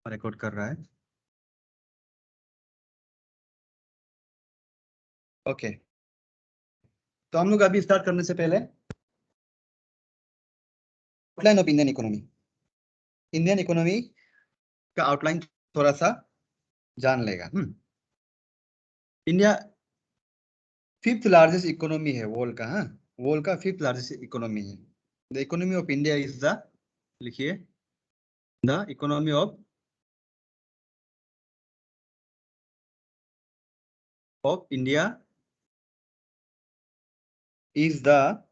Record कर रहा है। ओके, तो हम लोग अभी स्टार्ट करने से पहले outline of Indian economy, Indian economy का आउटलाइन थोड़ा सा जान लेगा। इंडिया फिफ्थ लार्जेस्ट इकोनॉमी है वर्ल्ड का। हाँ, वर्ल्ड का फिफ्थ लार्जेस्ट इकोनॉमी है। The economy of India is the, लिखिए, the economy of India is the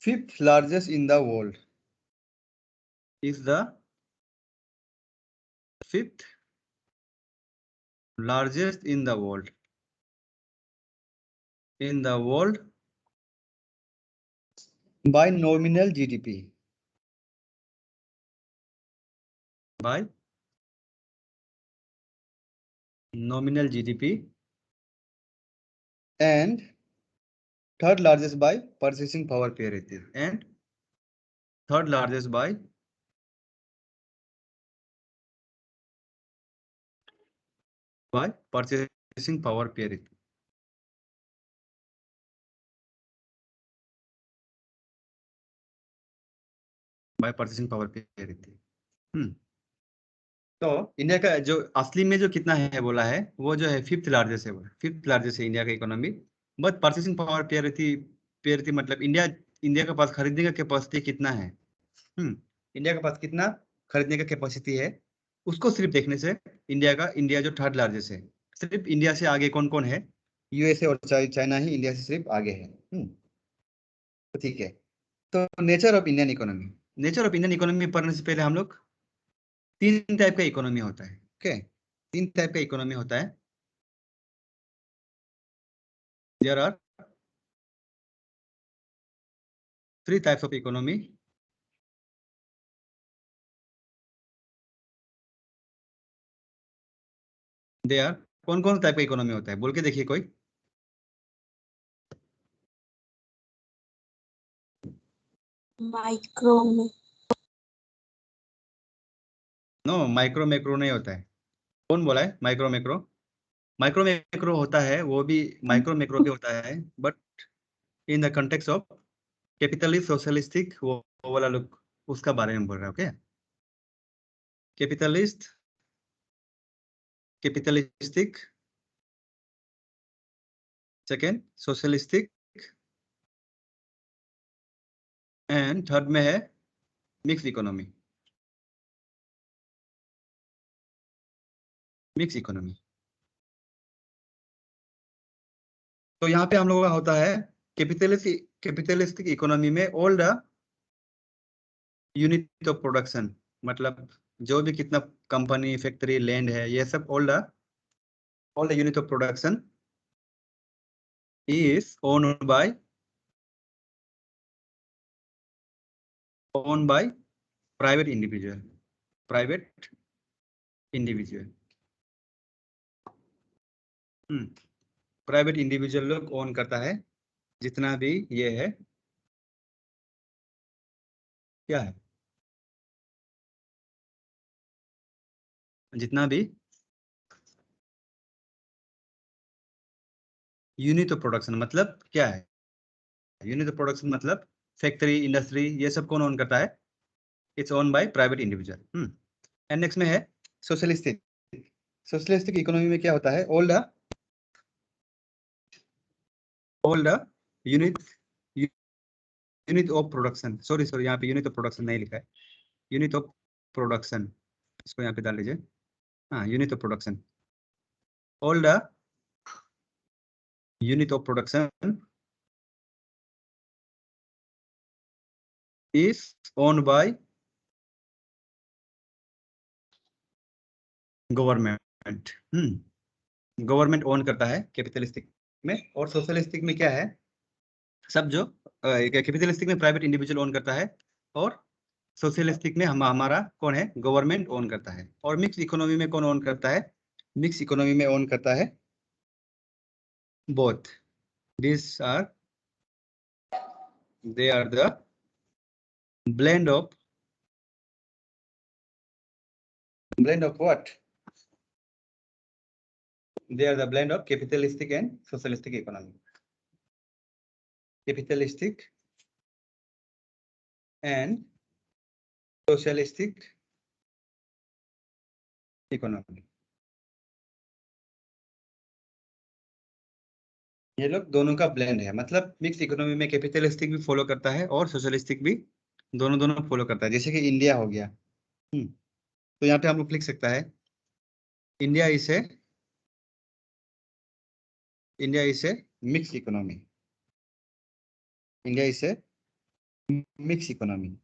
fifth largest in the world. Is the fifth largest in the world. In the world by nominal GDP. By nominal GDP, and third largest by purchasing power parity, and third largest by purchasing power parity. By purchasing power parity. तो India का जो असली में जो कितना है बोला है, वो जो है फिफ्थ लार्जेस्ट है, वो फिफ्थ लार्जेस्ट है इंडिया का economy. But purchasing power parity, parity मतलब इंडिया के पास खरीदने का कैपेसिटी कितना है। इंडिया के पास कितना खरीदने का कैपेसिटी है, उसको सिर्फ देखने से इंडिया जो थर्ड लार्जेस्ट है, सिर्फ इंडिया से आगे कौन कौन है, यूएसए और चाइना ही इंडिया से सिर्फ आगे है। तो ठीक है, तो nature of Indian economy, nature of Indian economy पढ़ने से पहले हम लोग तीन टाइप का इकोनॉमी होता है। ओके, तीन टाइप का इकोनॉमी होता है। There are three types of economy. They are, कौन कौन टाइप का इकोनॉमी होता है बोल के देखिए कोई। माइक्रो में, नो, माइक्रो मैक्रो नहीं होता है। कौन बोला है माइक्रो मैक्रो? माइक्रो मैक्रो होता है, वो भी माइक्रो मैक्रो भी होता है, but in the context of capitalist socialistic, वो वाला लोग उसका बारे में बोल रहा है। Okay, capitalist, capitalistic, second socialistic, and third में है मिक्स इकोनॉमी। मिक्स इकोनॉमी, तो यहाँ पे हम लोगों का होता है कैपिटलिस्टिक इकोनॉमी में all the unit of production, मतलब जो भी कितना कंपनी फैक्ट्री लैंड है, ये सब all the unit of production is owned by private individual, private individual। Private individual लोग ओन करता है जितना भी ये है, क्या है, जितना भी यूनिट ऑफ प्रोडक्शन, मतलब क्या है यूनिट ऑफ प्रोडक्शन, मतलब फैक्ट्री इंडस्ट्री, ये सब कौन ओन करता है, its own by private individual. And next में है सोशलिस्टिक। सोशलिस्टिक इकोनॉमी में क्या होता है, all the unit of production, sorry यहाँ पे यूनिट ऑफ प्रोडक्शन नहीं लिखा है, यूनिट ऑफ प्रोडक्शन, इसको यहाँ पे डाल लीजिए। हाँ, unit of production, all the unit of production is owned by government. Government own करता है कैपिटलिस्टिक में, और सोशलिस्टिक में क्या है, सब जो कैपिटलिस्टिक में प्राइवेट इंडिविजुअल ओन करता है, और सोशलिस्टिक में हमारा कौन है, गवर्नमेंट ओन करता है। और मिक्स इकोनॉमी में कौन ओन करता है, मिक्स इकोनॉमी में ओन करता है both. This are, they are the blend of Blend of what? They are the blend of capitalistic and socialistic economy. Capitalistic and socialistic economy. ये लोग दोनों का ब्लेंड है, मतलब मिक्स इकोनॉमी में कैपिटलिस्टिक भी फॉलो करता है और सोशलिस्टिक भी, दोनों दोनों फॉलो करता है, जैसे कि इंडिया हो गया। तो यहाँ पे हम लोग लिख सकता है India is a mix economy. India is a mix economy.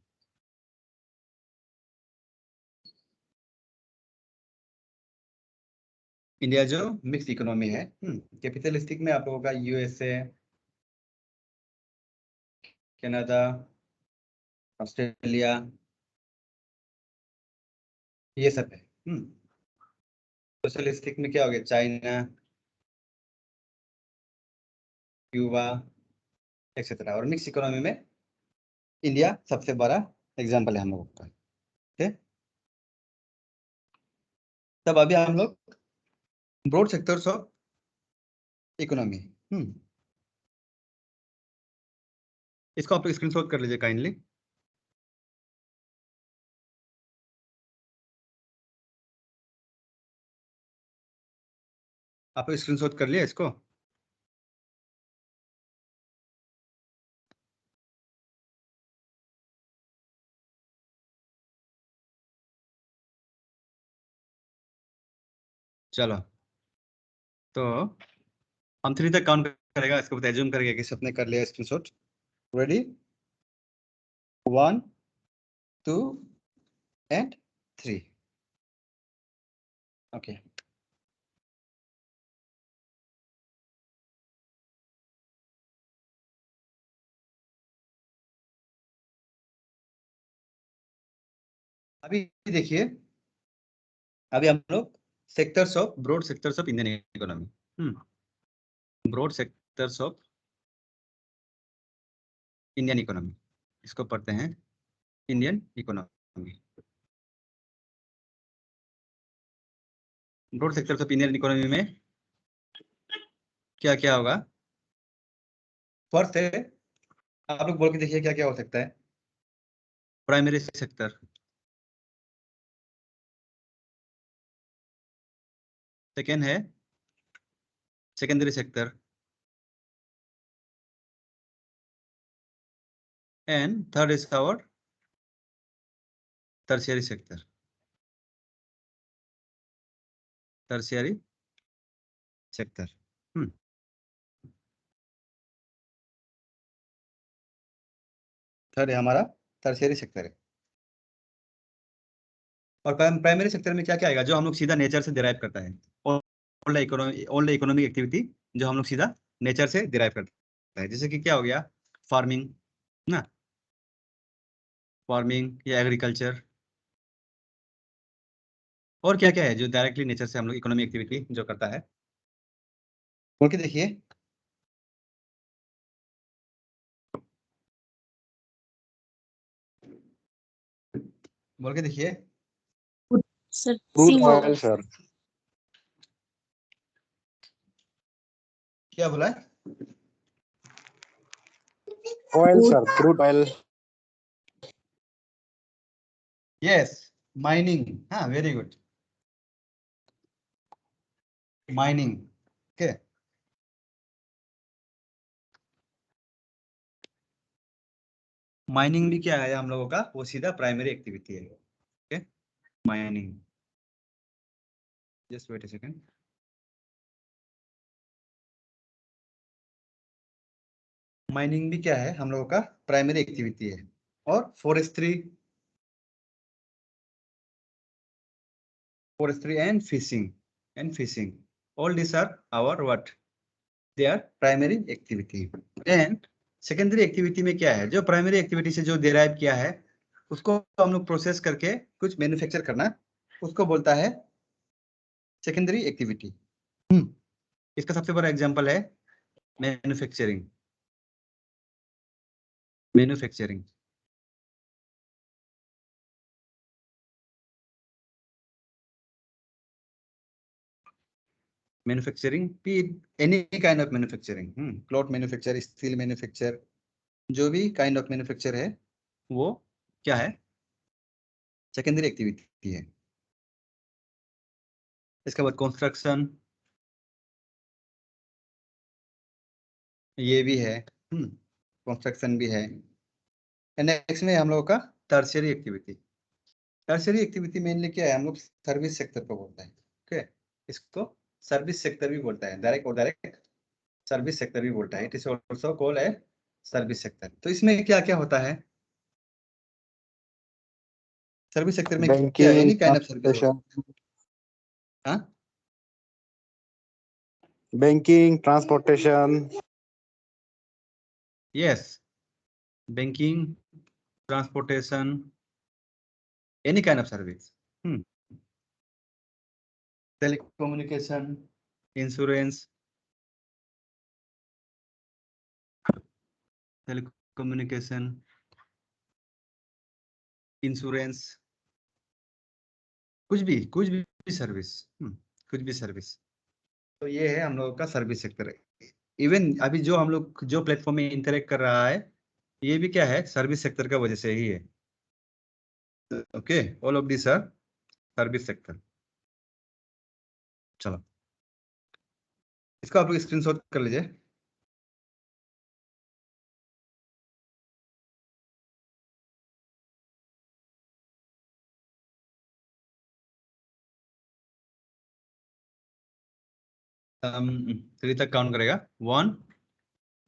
India जो मिक्स इकोनॉमी है। कैपिटलिस्टिक में आप लोगों का यूएसए, कनाडा, ऑस्ट्रेलिया, ये सब है। सोशलिस्टिक में क्या हो गया? China, Cuba, etcetera. और मिक्स इकोनॉमी में इंडिया सबसे बड़ा एग्जाम्पल है हम लोगों का। ठीक, तब अभी हम लोग ब्रॉड सेक्टर्स ऑफ इकोनॉमी, इसको आप स्क्रीनशॉट कर लीजिए काइंडली। आप स्क्रीनशॉट कर लिया इसको? चलो, तो हम 3 तक काउंट करेगा, इसको एज्यूम करेंगे कि सबने कर लिया स्क्रीनशॉट। रेडी? 1, 2 एंड 3। ओके। अभी देखिए, अभी हम लोग sectors of broad sectors of Indian economy, broad sectors of Indian economy, इसको पढ़ते हैं Indian economy. Broad sectors of Indian economy में क्या क्या होगा? फर्स्ट है, आप लोग बोल के देखिए क्या क्या हो सकता है। प्राइमरी सेक्टर, सेकेंड है secondary sector, and third is our tertiary sector. Tertiary sector, third है हमारा टर्शियरी सेक्टर है। और प्राइमरी सेक्टर में क्या क्या आएगा? जो हम लोग सीधा नेचर से डिराइव करता है, ऑल द इकोनॉमिक एक्टिविटी जो हम लोग सीधा नेचर से डिराइव करता है, जैसे कि क्या हो गया? फार्मिंग ना, फार्मिंग या एग्रीकल्चर। और क्या क्या है जो डायरेक्टली नेचर से हम लोग इकोनॉमिक एक्टिविटी जो करता है? बोल के देखिए। बोल के देखिए। Sir crude oil sir. क्या बोला है? Oil sir, crude oil. Yes, mining. हाँ, very good, mining. Okay, mining भी क्या है हम लोगों का? वो सीधा प्राइमरी एक्टिविटी है। Okay, mining. Just wait a second. Mining भी क्या है हम लोगों का? प्राइमरी एक्टिविटी है। और forestry and fishing all these are our what? They are primary activity। and secondary activity में क्या है? जो प्राइमरी एक्टिविटी से जो डिराइव किया है उसको हम लोग प्रोसेस करके कुछ मैन्युफैक्चर करना, उसको बोलता है सेकेंडरी एक्टिविटी। इसका सबसे बड़ा एग्जांपल है manufacturing. Manufacturing, any kind of manufacturing, cloth manufacture, steel manufacture, जो भी काइंड ऑफ मैन्युफैक्चर है वो क्या है, सेकेंडरी एक्टिविटी है। इसके बाद कंस्ट्रक्शन, ये भी है, कंस्ट्रक्शन भी है। नेक्स्ट में हम लोगों का tertiary activity. Tertiary activity mainly क्या है, हम लोग सर्विस सेक्टर को बोलते हैं। ओके, इसको सर्विस सेक्टर भी बोलता है, डायरेक्ट और डायरेक्ट सर्विस सेक्टर भी बोलता है। इट इज आल्सो कॉल्ड है सर्विस सेक्टर। तो इसमें क्या क्या होता है सर्विस सेक्टर में? क्या Banking, any kind of service transportation, हाँ, banking, transportation, yes, banking, transportation, any kind of service, telecommunication, insurance, telecommunication, insurance, कुछ भी सर्विस, कुछ भी सर्विस। तो ये है हम लोगों का सर्विस सेक्टर। इवन अभी जो हम लोग जो प्लेटफॉर्म में इंटरेक्ट कर रहा है, ये भी क्या है, सर्विस सेक्टर का वजह से ही है। Okay, all of this are service sector. चलो, इसको आप लोग स्क्रीनशॉट कर लीजिए। थ्री तक काउंट करेगा, 1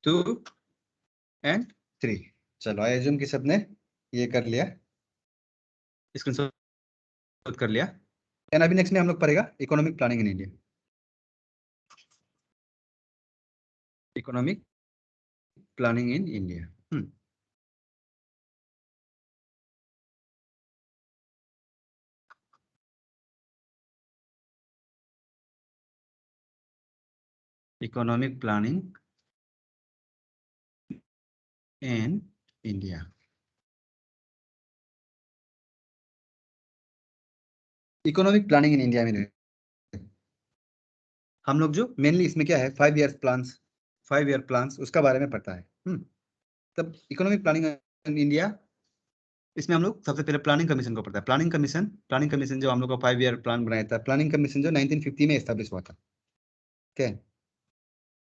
2 एंड 3। चलो, आई एज्यूम कि सबने ये कर लिया, स्क्रीनशॉट कर लिया। एंड अभी नेक्स्ट में हम लोग पढ़ेगा economic planning in India. Economic planning in India, economic planning in India. Economic planning in India में हम लोग जो मेनली इसमें क्या है, 5 ईयर प्लान्स, 5 ईयर प्लान्स उसका बारे में पढ़ता है। तब इकोनॉमिक प्लानिंग इन इंडिया, इसमें हम लोग सबसे पहले प्लानिंग कमीशन को पढ़ता है। प्लानिंग कमीशन जो हम लोग का 5 ईयर प्लान बनाया था, प्लानिंग कमीशन जो 1950 में एस्टेब्लिश हुआ था। ठीक है,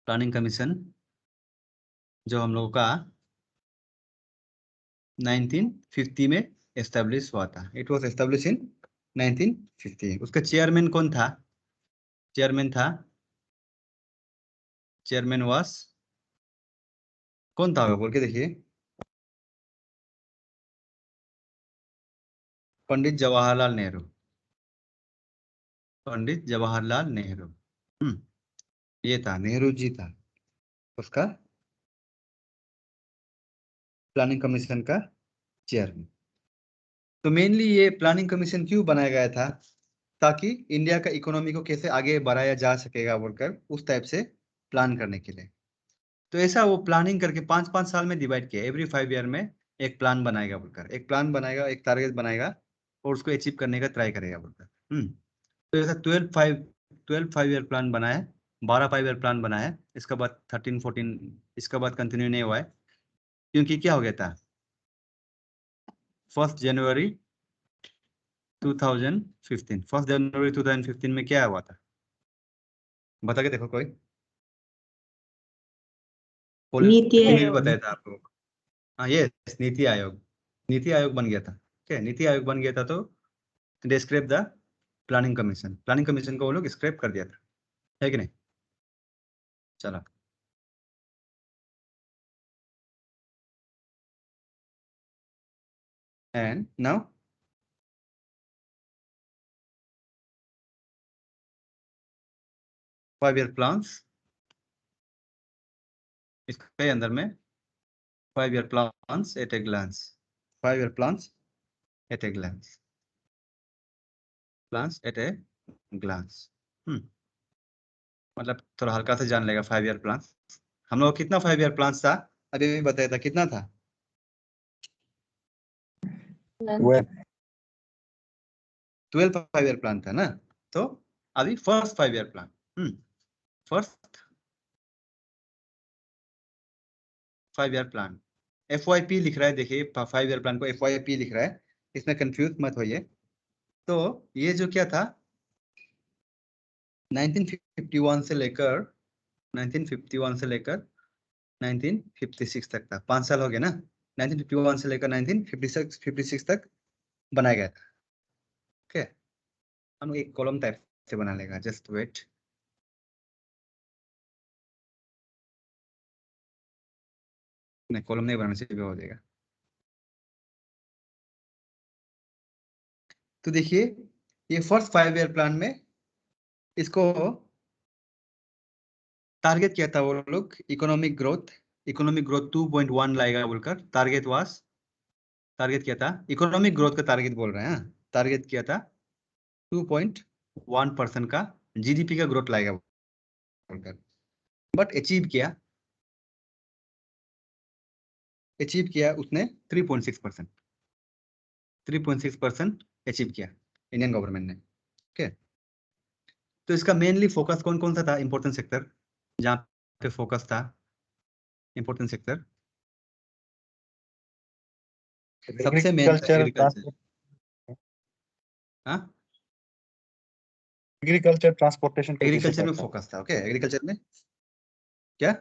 प्लानिंग कमीशन जो हम लोग का 1950 में एस्टेब्लिश हुआ था। It was establish in 1950। उसका चेयरमैन कौन था? चेयरमैन वाज, कौन था बोल के देखिए, पंडित जवाहरलाल नेहरू। पंडित जवाहरलाल नेहरू, ये था, नेहरू जी था उसका प्लानिंग कमीशन का चेयरमैन। तो मेनली ये प्लानिंग कमीशन क्यों बनाया गया था? ताकि इंडिया का इकोनॉमी को कैसे आगे बढ़ाया जा सकेगा बोलकर उस टाइप से प्लान करने के लिए। तो ऐसा वो प्लानिंग करके 5-5 साल में डिवाइड किया, एवरी 5 ईयर में एक प्लान बनाएगा बोलकर, एक प्लान बनाएगा, एक टारगेट बनाएगा और उसको अचीव करने का ट्राई करेगा बोलकर। तो ऐसा 12 ईयर प्लान बना है, 12 5 ईयर प्लान बना है। इसके बाद 13 14 इसके बाद कंटिन्यू नहीं हुआ है, क्योंकि क्या हो गया था, 1 जनवरी 2015 में क्या हुआ था, बता के देखो कोई। नीति पॉलिटी में भी आयोग। बताया था आपको। हाँ, ये नीति आयोग बन गया था। ठीक है, नीति आयोग बन गया था तो दे स्क्रैप द प्लानिंग कमीशन को वो लोग स्क्रैप कर दिया था, है कि नहीं? चलो, and now five year plans, इसके अंदर में 5 year plans at a glance, 5 year plans at a glance, plans at a glance. मतलब थोड़ा हल्का से जान लेगा 5 ईयर प्लान। हम लोग कितना 5 ईयर प्लान था, अभी भी बताया था कितना था, 12 5 ईयर प्लान था ना। तो अभी first 5 year plan, first 5 year plan FYP लिख रहा है, देखिए 5 ईयर प्लान को FYP लिख रहा है, इसमें कंफ्यूज मत होइए। तो ये जो क्या था 1951 से लेकर 1956 तक था, 5 साल हो गया ना। 1951 से लेकर 1956 तक बनाया गया था। ओके, हम एक कॉलम टाइप से बना लेगा, जस्ट वेट। नहीं, कॉलम नहीं बनाने से भी हो जाएगा। तो देखिए ये फर्स्ट 5 ईयर प्लान में इसको टारगेट किया था वो लोग, इकोनॉमिक ग्रोथ 2.1 लाएगा बोलकर टारगेट किया था। इकोनॉमिक ग्रोथ का टारगेट बोल रहे हैं, टारगेट किया था 2.1% का GDP का ग्रोथ लाएगा बोलकर, बट अचीव किया उसने 3.6% अचीव किया इंडियन गवर्नमेंट ने। ओके, तो इसका मेनली फोकस कौन कौन सा था, इंपॉर्टेंट सेक्टर जहाँ पे फोकस था, इंपॉर्टेंट सेक्टर सबसे मेन एग्रीकल्चर। हाँ, एग्रीकल्चर ट्रांसपोर्टेशन एग्रीकल्चर में फोकस था। ओके, एग्रीकल्चर में क्या,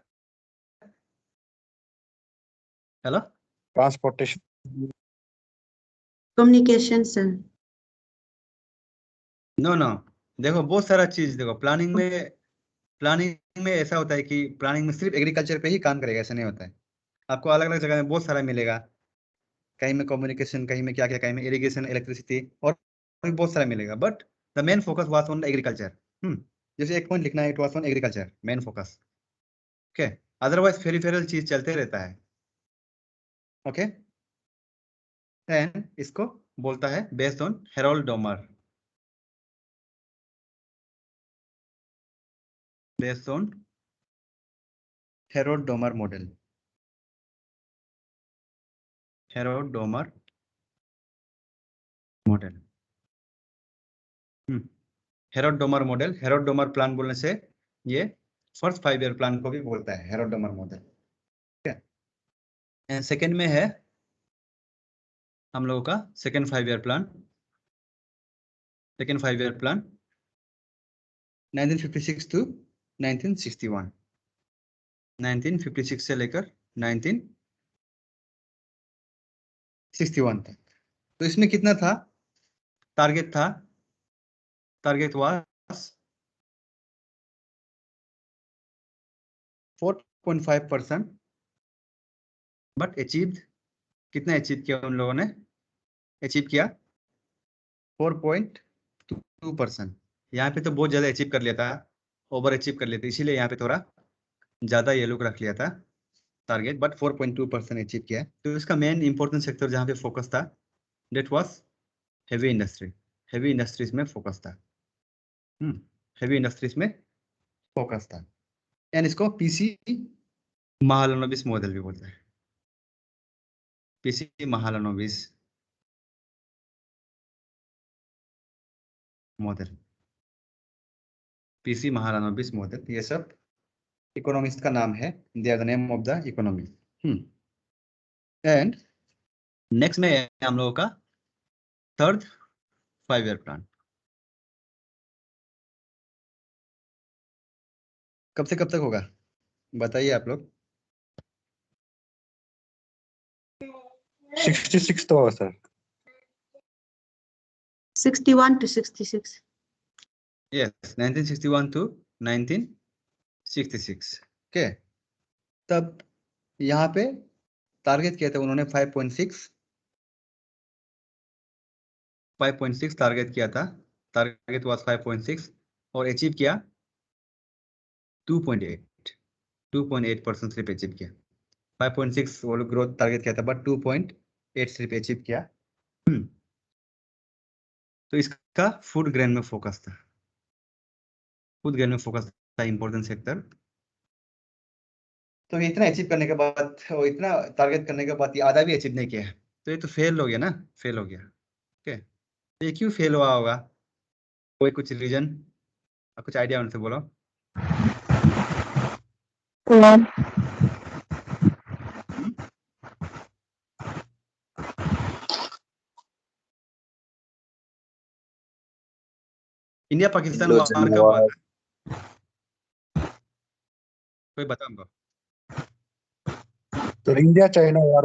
hello, transportation communication sir. No, देखो बहुत सारा चीज, देखो प्लानिंग में ऐसा होता है कि प्लानिंग में सिर्फ एग्रीकल्चर पे ही काम करेगा, ऐसा नहीं होता है। आपको अलग अलग जगह में बहुत सारा मिलेगा, कहीं में कम्युनिकेशन, कहीं में क्या क्या, कहीं में इरिगेशन, इलेक्ट्रिसिटी, और भी बहुत सारा मिलेगा, but the main focus was on agriculture. जैसे एक पॉइंट लिखना है, it was on agriculture main focus. Okay, otherwise peripheral चीज चलते रहता है। ओके, देन इसको बोलता है based on Harold Domar, based on Harold Domar model, Harold Domar model. Harold Domar model, Harold Domar plan बोलने से ये फर्स्ट 5 ईयर प्लान को भी बोलता है, हेरोल्ड डोमर मॉडल। ठीक है, एंड सेकेंड में है हम लोगों का second 5 year plan. Second 5 year plan 1956 to 1961, 1956 से लेकर 1961 तक। तो इसमें कितना था टारगेट वाज 4.5%, बट अचीव्ड कितना अचीव किया उन लोगों ने, अचीव किया 4.2%। यहाँ पे तो बहुत ज्यादा अचीव कर लिया था, ओवर अचीव कर लिया था, इसीलिए यहाँ पे थोड़ा ज्यादा ये लोग रख लिया था टारगेट, बट 4.2% अचीव किया। तो इसका मेन इंपॉर्टेंट सेक्टर जहाँ पे फोकस था that was heavy industry, heavy industries में फोकस था। हेवी इंडस्ट्रीज में फोकस था, एंड इसको पीसी महालनोबिस मॉडल भी बोलते हैं, PC Mahalanobis model, PC Mahalanobis model, ये सब इकोनॉमिस्ट का नाम है, they are the name of the economy. And next में है हम लोगों का थर्ड 5 ईयर प्लान। कब से कब तक होगा बताइए आप लोग। 66 तो होगा sir. 61 to 66। Yes, 1961 to 1966। Okay, तब यहाँ पे टारगेट किया था उन्होंने 5.6 टारगेट किया था, टारगेट वाज 5.6 और अचीव किया 2.8% सिर्फ अचीव किया। 5.6 वो लोग ग्रोथ टारगेट किया था, बट 2.8 सिर्फ अचीव किया। तो इसका फूड ग्रेन में फोकस था, फूड ग्रेन में फोकस था, इंपॉर्टेंट सेक्टर। तो इतना अचीव करने के बाद, और इतना टारगेट करने के बाद ये आधा भी अचीव नहीं किया है, तो ये तो फेल हो गया ना, फेल हो गया। ओके, तो ये क्यों फेल हुआ होगा, कोई कुछ रीजन, कुछ आइडिया उनसे बोलो। One. इंडिया पाकिस्तान Anglo-China वार कब हुआ War. था? कोई बता हमको। तो इंडिया चाइना वॉर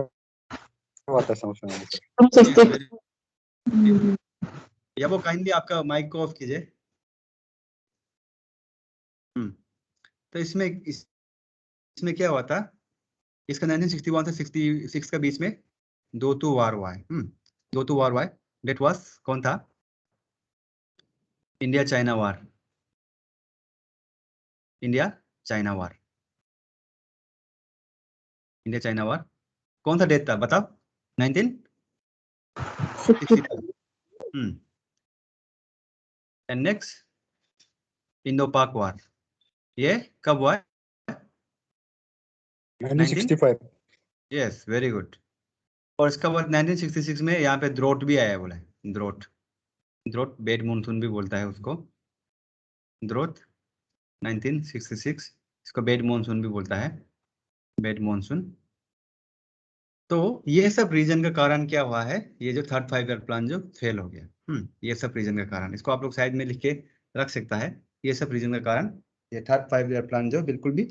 हुआ था समझ में। Yes, very- या वो काइंडली आपका माइक को ऑफ कीजिए। तो इसमें क्या हुआ था, इसका 1961 से 66 के बीच में दो वार हुआ है। दो वार हुआ है। डेट वाज कौन था? India China war. India China war. India China war कौन सा डेट था बताओ? 1962। एंड नेक्स्ट इंडो पाक वार, ये कब हुआ है? 1965. Yes, very good. और इसका बाद 1966 में यहाँ पे द्रोट भी आया बोला है। द्रोट बेड मानसून भी बोलता है उसको। द्रोट 1966, इसको बेड मानसून भी बोलता है। Bed monsoon. तो ये सब रीजन का कारण क्या हुआ है? ये जो थर्ड 5 ईयर प्लान जो फेल हो गया, ये सब रीजन का कारण। इसको आप लोग साइड में लिख के रख सकता है। ये सब रीजन का कारण ये थर्ड 5 ईयर प्लान जो बिल्कुल भी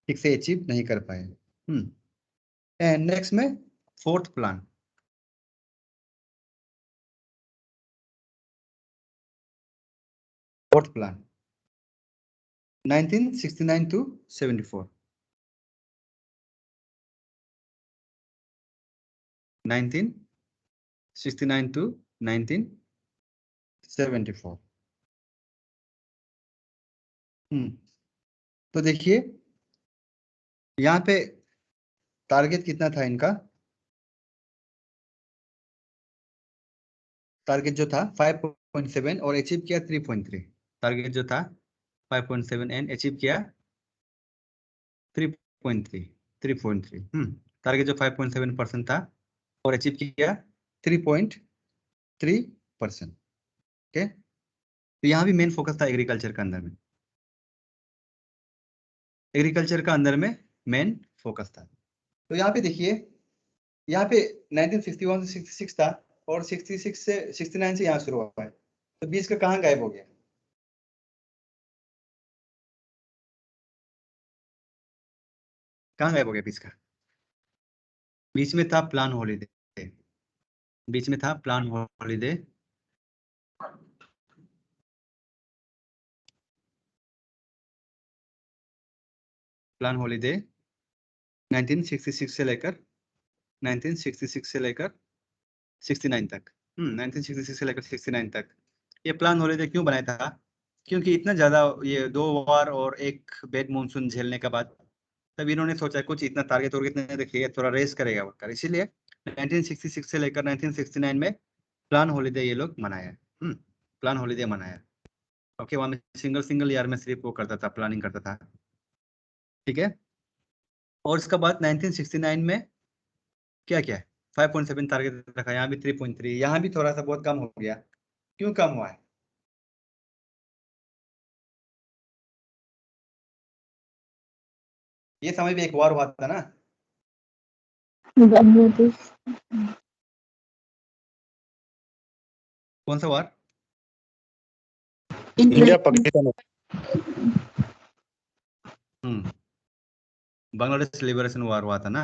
ठीक से अचीव नहीं कर पाए। एंड नेक्स्ट में fourth plan. Fourth plan 1969 to 74। 1969 to 1974। तो देखिए यहाँ पे टारगेट कितना था इनका? टारगेट जो था 5.7 और अचीव किया 3.3। टारगेट जो था 5.7 एंड अचीव किया 3.3। टारगेट जो 5.7% था और अचीव किया 3.3%। ओके, तो यहाँ भी मेन फोकस था एग्रीकल्चर का अंदर में। एग्रीकल्चर का अंदर में मेन फोकस था। तो यहाँ पे देखिए, यहाँ पे 1961 से 66 था और 66 से 69 से यहाँ शुरू हुआ है। तो 20 का कहाँ गायब हो गया? कहाँ गायब हो गया 20 का? बीच में था प्लान हॉलीडे। बीच में था प्लान हॉलीडे। प्लान हॉलीडे 1966 से लेकर 1966 से लेकर 69 तक। 1966 से लेकर 69 तक ये प्लान हॉलीडे क्यों बनाया था? क्योंकि इतना ज्यादा ये 2 वार और एक बेड मानसून झेलने के बाद तब इन्होंने सोचा कुछ इतना टारगेट नहीं रखिए, थोड़ा रेस करेगा वर्कर। इसीलिए 1966 से लेकर 1969 में प्लान हॉलीडे ये लोग मनाया। प्लान हॉलीडे मनाया। ओके, वहां में सिंगल ईयर में सिर्फ वो करता था, प्लानिंग करता था। ठीक है। और इसके बाद 1969 में क्या क्या है? 5.7 टारगेट रखा, यहाँ भी 3.3, यहाँ भी थोड़ा सा बहुत कम हो गया। क्यों कम हुआ है? ये समय भी एक वार हुआ था ना? बांग्लादेश। कौन सा वार? इंडिया पाकिस्तान। बांग्लादेश लिबरेशन वार हुआ था ना,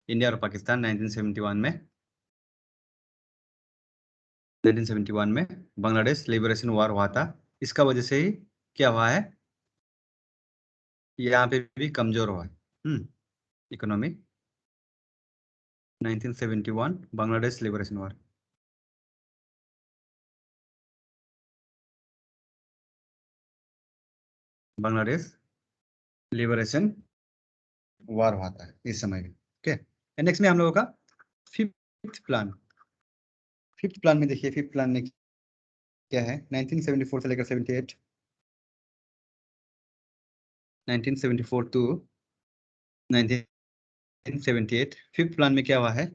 इंडिया और पाकिस्तान 1971 में। 1971 में बांग्लादेश लिबरेशन वार हुआ था। इसका वजह से ही क्या हुआ है, यहाँ पे भी कमजोर हुआ है इकोनॉमी। 1971 बांग्लादेश लिबरेशन वार। बांग्लादेश लिबरेशन वार हुआ था इस समय में। ओके, नेक्स्ट में हम लोगों का फिफ्थ प्लान। फिफ्थ प्लान में देखिए, फिफ्थ प्लान में क्या है? 1974 से लेकर 78, 1974 टू 1978। फिफ्थ प्लान में क्या हुआ है?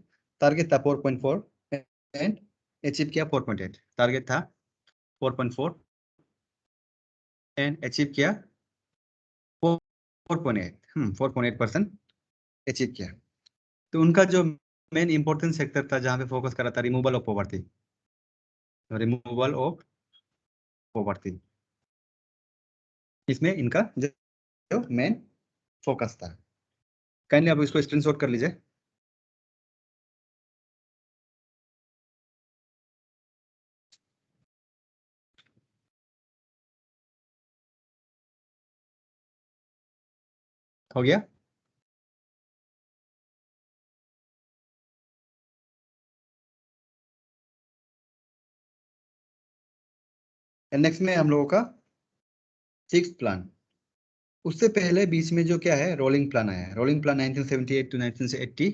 टारगेट था 4.4 एंड अचीव किया 4.8। टारगेट था 4.4 एंड अचीव किया 4.8% अचीव किया। तो उनका जो मेन इंपॉर्टेंट सेक्टर था जहाँ पे फोकस करा था रिमूवल ऑफ पॉवर्टी, इसमें इनका जो मेन फोकस था। काइंडली आप इसको स्क्रीनशॉट कर लीजिए। हो गया? नेक्स्ट में हम लोगों का 6th प्लान। उससे पहले बीच में जो क्या है रोलिंग प्लान आया है। Rolling plan 1978 to 1980।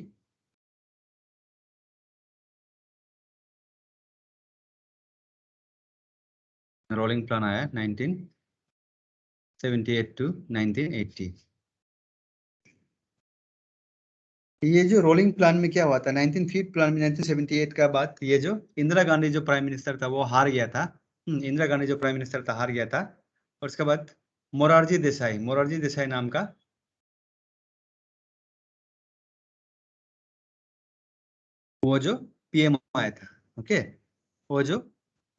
Rolling plan आया है 1978 टू 1980। ये जो रोलिंग प्लान में क्या हुआ था 19th प्लान में 1978 का बाद ये जो इंदिरा गांधी जो प्राइम मिनिस्टर था वो हार गया था। इंदिरा गांधी जो प्राइम मिनिस्टर था हार गया था। और उसके बाद मोरारजी देसाई नाम का वो जो पीएम आया था। ओके, वो जो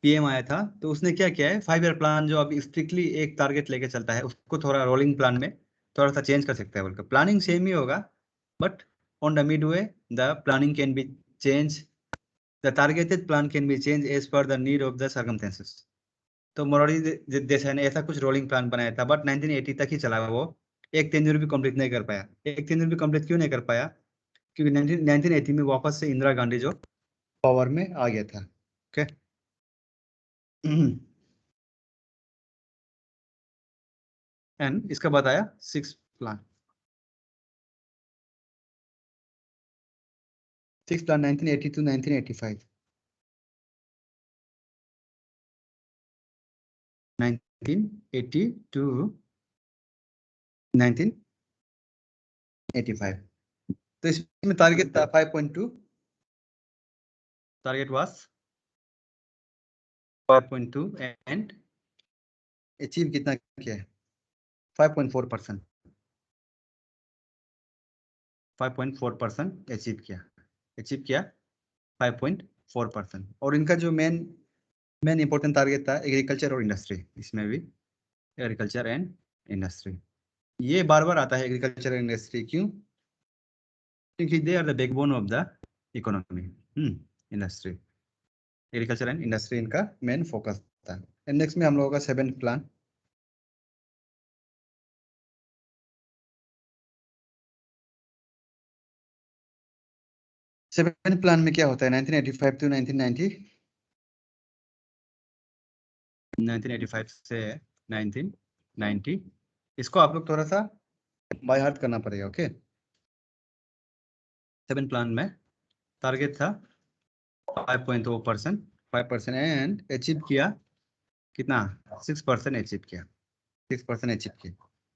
पीएम आया था तो उसने क्या किया है 5 ईयर प्लान जो अभी स्ट्रिक्टली एक टारगेट लेके चलता है उसको थोड़ा रोलिंग प्लान में थोड़ा सा चेंज कर सकता है। बोलकर प्लानिंग सेम ही होगा but on the mid way the planning can be change, the targeted plan can be change as per the need of the circumstances. तो मोरारजी देसाई ने ऐसा कुछ रोलिंग प्लान बनाया था बट 1980 तक ही चला वो। एक टेन्योर भी कंप्लीट नहीं कर पाया। एक टेन्योर भी कंप्लीट क्यों नहीं कर पाया? क्योंकि 1980 में वापस से इंदिरा गांधी जो पावर में आ गया था। ओके एंड इसका बाद आया 6th plan. 6th plan 1980 to 1985। 1980 to 1985। तो इसमें टारगेट था 5.2। टारगेट वाज 5.2 एंड अचीव कितना किया है 5.4%। 5.4% अचीव किया 5.4%। और इनका जो मेन इंपॉर्टेंट टारगेट था एग्रीकल्चर और इंडस्ट्री। इसमें भी एग्रीकल्चर एंड इंडस्ट्री ये बार बार आता है। एग्रीकल्चर एंड इंडस्ट्री क्यों? क्योंकि they are the backbone of the economy. Industry, agriculture and industry इनका मेन फोकस था। एंड नेक्स्ट में हम लोगों का 7th प्लान। सेवेंथ प्लान में क्या होता है 1985 टू 1990। 1985 से 1990 इसको आप लोग थोड़ा सा बाय हार्ट करना पड़ेगा। ओके 7th प्लान में टारगेट था 5% एंड अचीव किया कितना 6% अचीव किया 6% अचीव किया।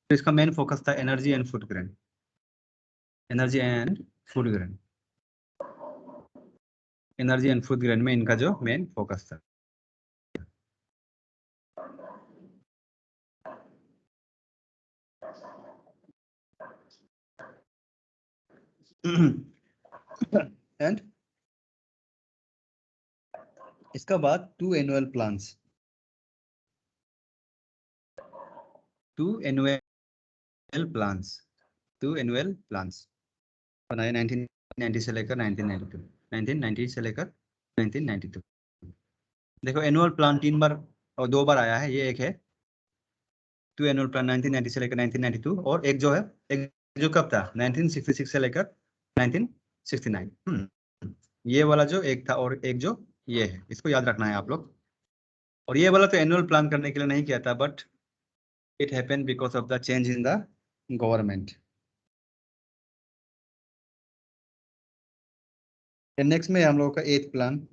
तो इसका मेन फोकस था energy and food grain. Energy and food grain energy and food grain में इनका जो मेन फोकस था। एंड इसका बाद 2 एनुअल प्लान्स। 2 एनुअल प्लान्स बनाए 1990 से लेकर 1992। 1990 से लेकर 1992। देखो एनुअल प्लान 3 बार और 2 बार आया है। ये एक है 2 एनुअल प्लान 1990 से लेकर 1992 और एक जो है एक जो कब था 1966 से लेकर 1969। ये वाला जो एक था और एक जो ये है इसको याद रखना है आप लोग। और ये वाला तो एनुअल प्लान करने के लिए नहीं किया था but it happened because of the change in the government. Next में हम लोगों का 8th प्लान।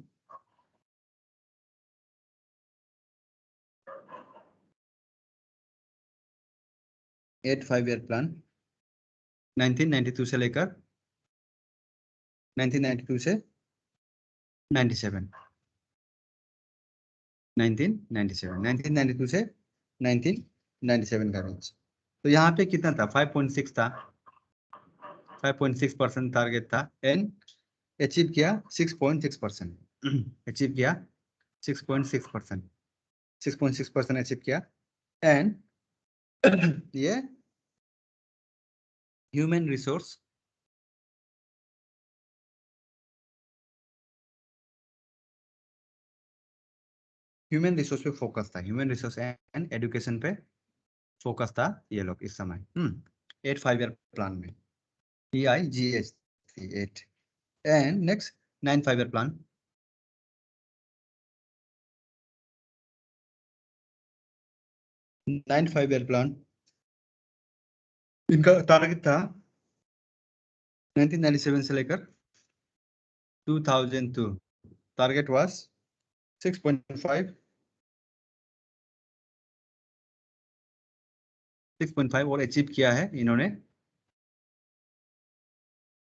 8 5 ईयर प्लान 1992 से लेकर 1992 से 97। 1997 1992 से 1997 का बीच तो यहाँ पे कितना था? 5.6 था, 5.6% टारगेट था एंड अचीव किया 6.6%, अचीव किया 6.6%, 6.6% अचीव किया एंड ये ह्यूमन रिसोर्स पे फोकस था, ह्यूमन रिसोर्स एंड एजुकेशन पे फोकस था ये लोग इस समय 8 5 ईयर प्लान में, EIGH 8 and next 9 5 year plan, 9 5 year plan इनका टारगेट था 1997 से लेकर 2002, टारगेट वाज 6.5 और अचीव किया है इन्होंने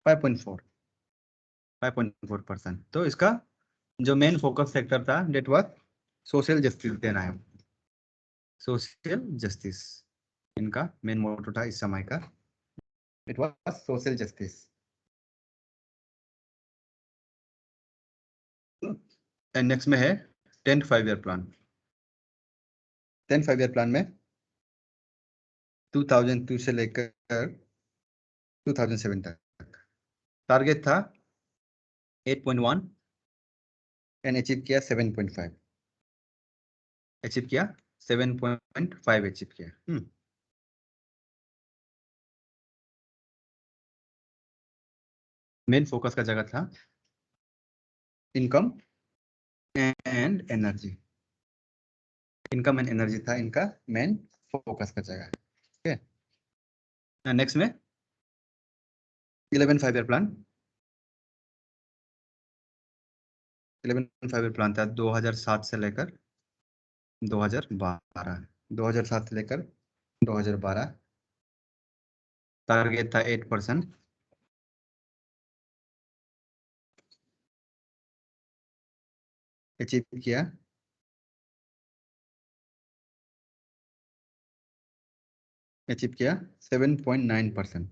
5.4%। तो इसका जो मेन फोकस सेक्टर था डेट वाज सोशल जस्टिस देना है, सोशल जस्टिस इनका मेन मोटो था इस समय का, it was social justice. And next में है 10 5 ईयर प्लान, 10 5 ईयर प्लान में 2002 से लेकर 2007 तक टारगेट था 8.1 एंड अचीव किया 7.5, अचीव किया 7.5 अचीव किया। मेन फोकस का जगह था income and energy, income and energy था इनका मेन फोकस का जगह। ओके, नेक्स्ट में 11 5 ईयर प्लान, 11 5 ईयर प्लान था 2007 से लेकर 2012, 2007 से लेकर 2012, टारगेट था 8%, अचीव किया 7.9%।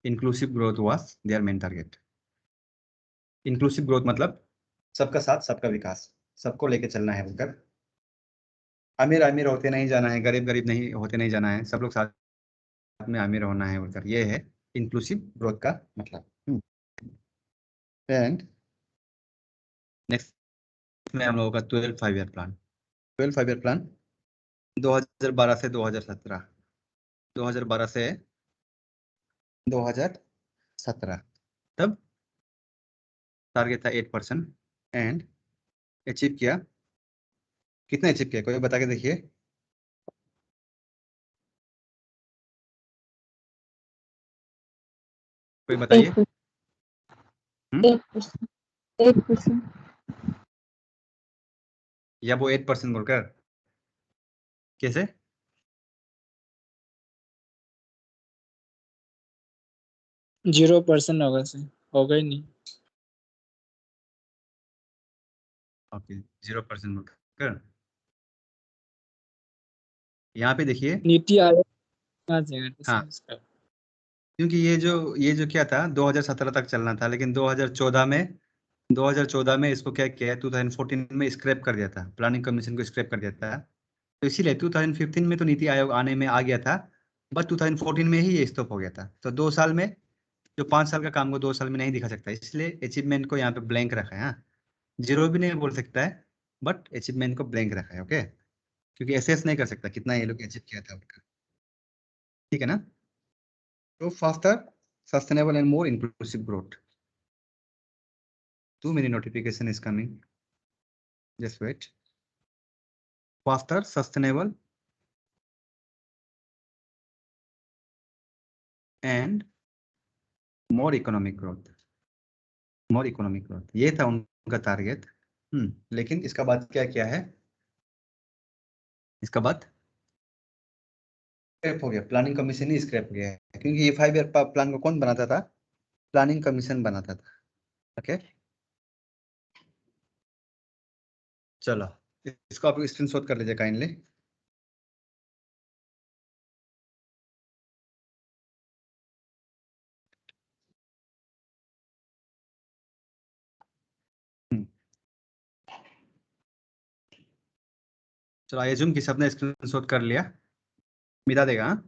Inclusive growth was their main target. Inclusive growth मतलब सबका साथ सबका विकास, सबको लेके चलना है उधर, अमीर अमीर होते नहीं जाना है, गरीब गरीब नहीं होते नहीं जाना है, सब लोग साथ में अमीर होना है उधर, ये है इंक्लूसिव ग्रोथ का मतलब। एंड नेक्स्ट में हम लोगों का 12 5 ईयर प्लान, 12 5 ईयर प्लान 2012 से 2017, 2012 से 2017, तब टारगेट था 8% एंड अचीव किया, कितना अचीव किया कोई बता के देखिए? कोई बताइए? 8%। या वो 8% बोलकर कैसे? जीरो % होगा सर, होगा ही नहीं। ओके 0% बोलकर, यहाँ पे देखिए, नीति आयोग कहाँ से है हाँ इसका? क्योंकि ये जो क्या था 2017 तक चलना था, लेकिन 2014 में इसको क्या किया, 2014 में स्क्रैप कर दिया था, प्लानिंग कमीशन को स्क्रैप कर दिया था। तो इसीलिए 2015 में तो नीति आयोग आने में आ गया था, बट 2014 में ही ये स्टॉप हो गया था। तो 2 साल में, जो 5 साल का काम को 2 साल में नहीं दिखा सकता, इसलिए अचीवमेंट को यहाँ पे ब्लैंक रखा है। हाँ, जीरो भी नहीं बोल सकता है, बट अचीवमेंट को ब्लैंक रखा है। ओके, क्योंकि एसेस नहीं कर सकता कितना ये लोग अचीव किया था उनका, ठीक है ना? तो faster sustainable and more inclusive growth, too many notification is coming, just wait. Faster sustainable and more economic growth, more economic growth, ये था उनका टारगेट। लेकिन इसका बाद क्या किया है, इसका बाद स्क्रैप हो गया, प्लानिंग कमीशन ही स्क्रैप हो गया है, क्योंकि ये 5 ईयर प्लान को कौन बनाता था? प्लानिंग कमीशन बनाता था। ओके, चलो इसको आप स्क्रीनशॉट कर लीजिए काइंडली। चलो आई अज्यूम कि सबने स्क्रीनशॉट कर लिया, मिटा देगा। हाँ?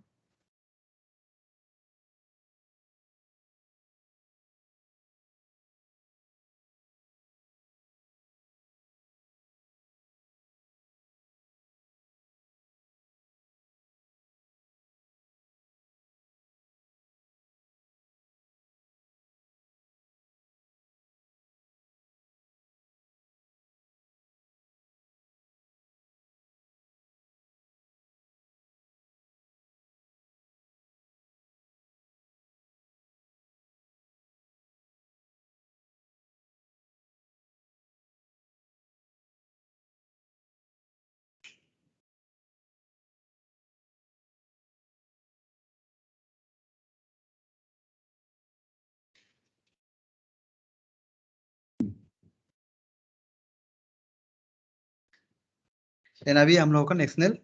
एंड अभी हम लोगों का national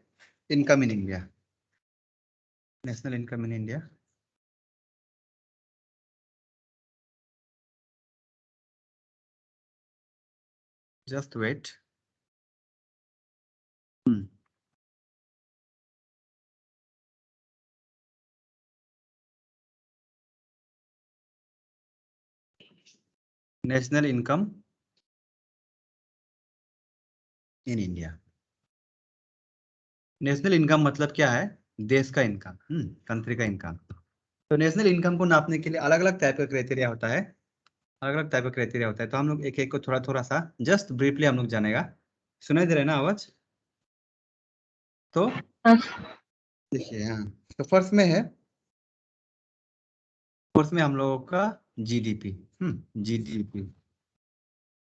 income in India, national income in India. Just wait. National income in India. National income मतलब क्या है? देश का इनकम, कंट्री का इनकम। तो नेशनल इनकम को नापने के लिए अलग अलग टाइप का क्राइटेरिया होता है, अलग अलग टाइप का क्राइटेरिया होता है। तो हम लोग एक एक को थोड़ा थोड़ा सा जस्ट ब्रीफली हम लोग जानेगा। सुनाई दे रहा है ना आवाज? तो देखिए, हाँ, तो फर्स्ट में है, फर्स्ट में हम लोगों का जीडीपी। जीडीपी,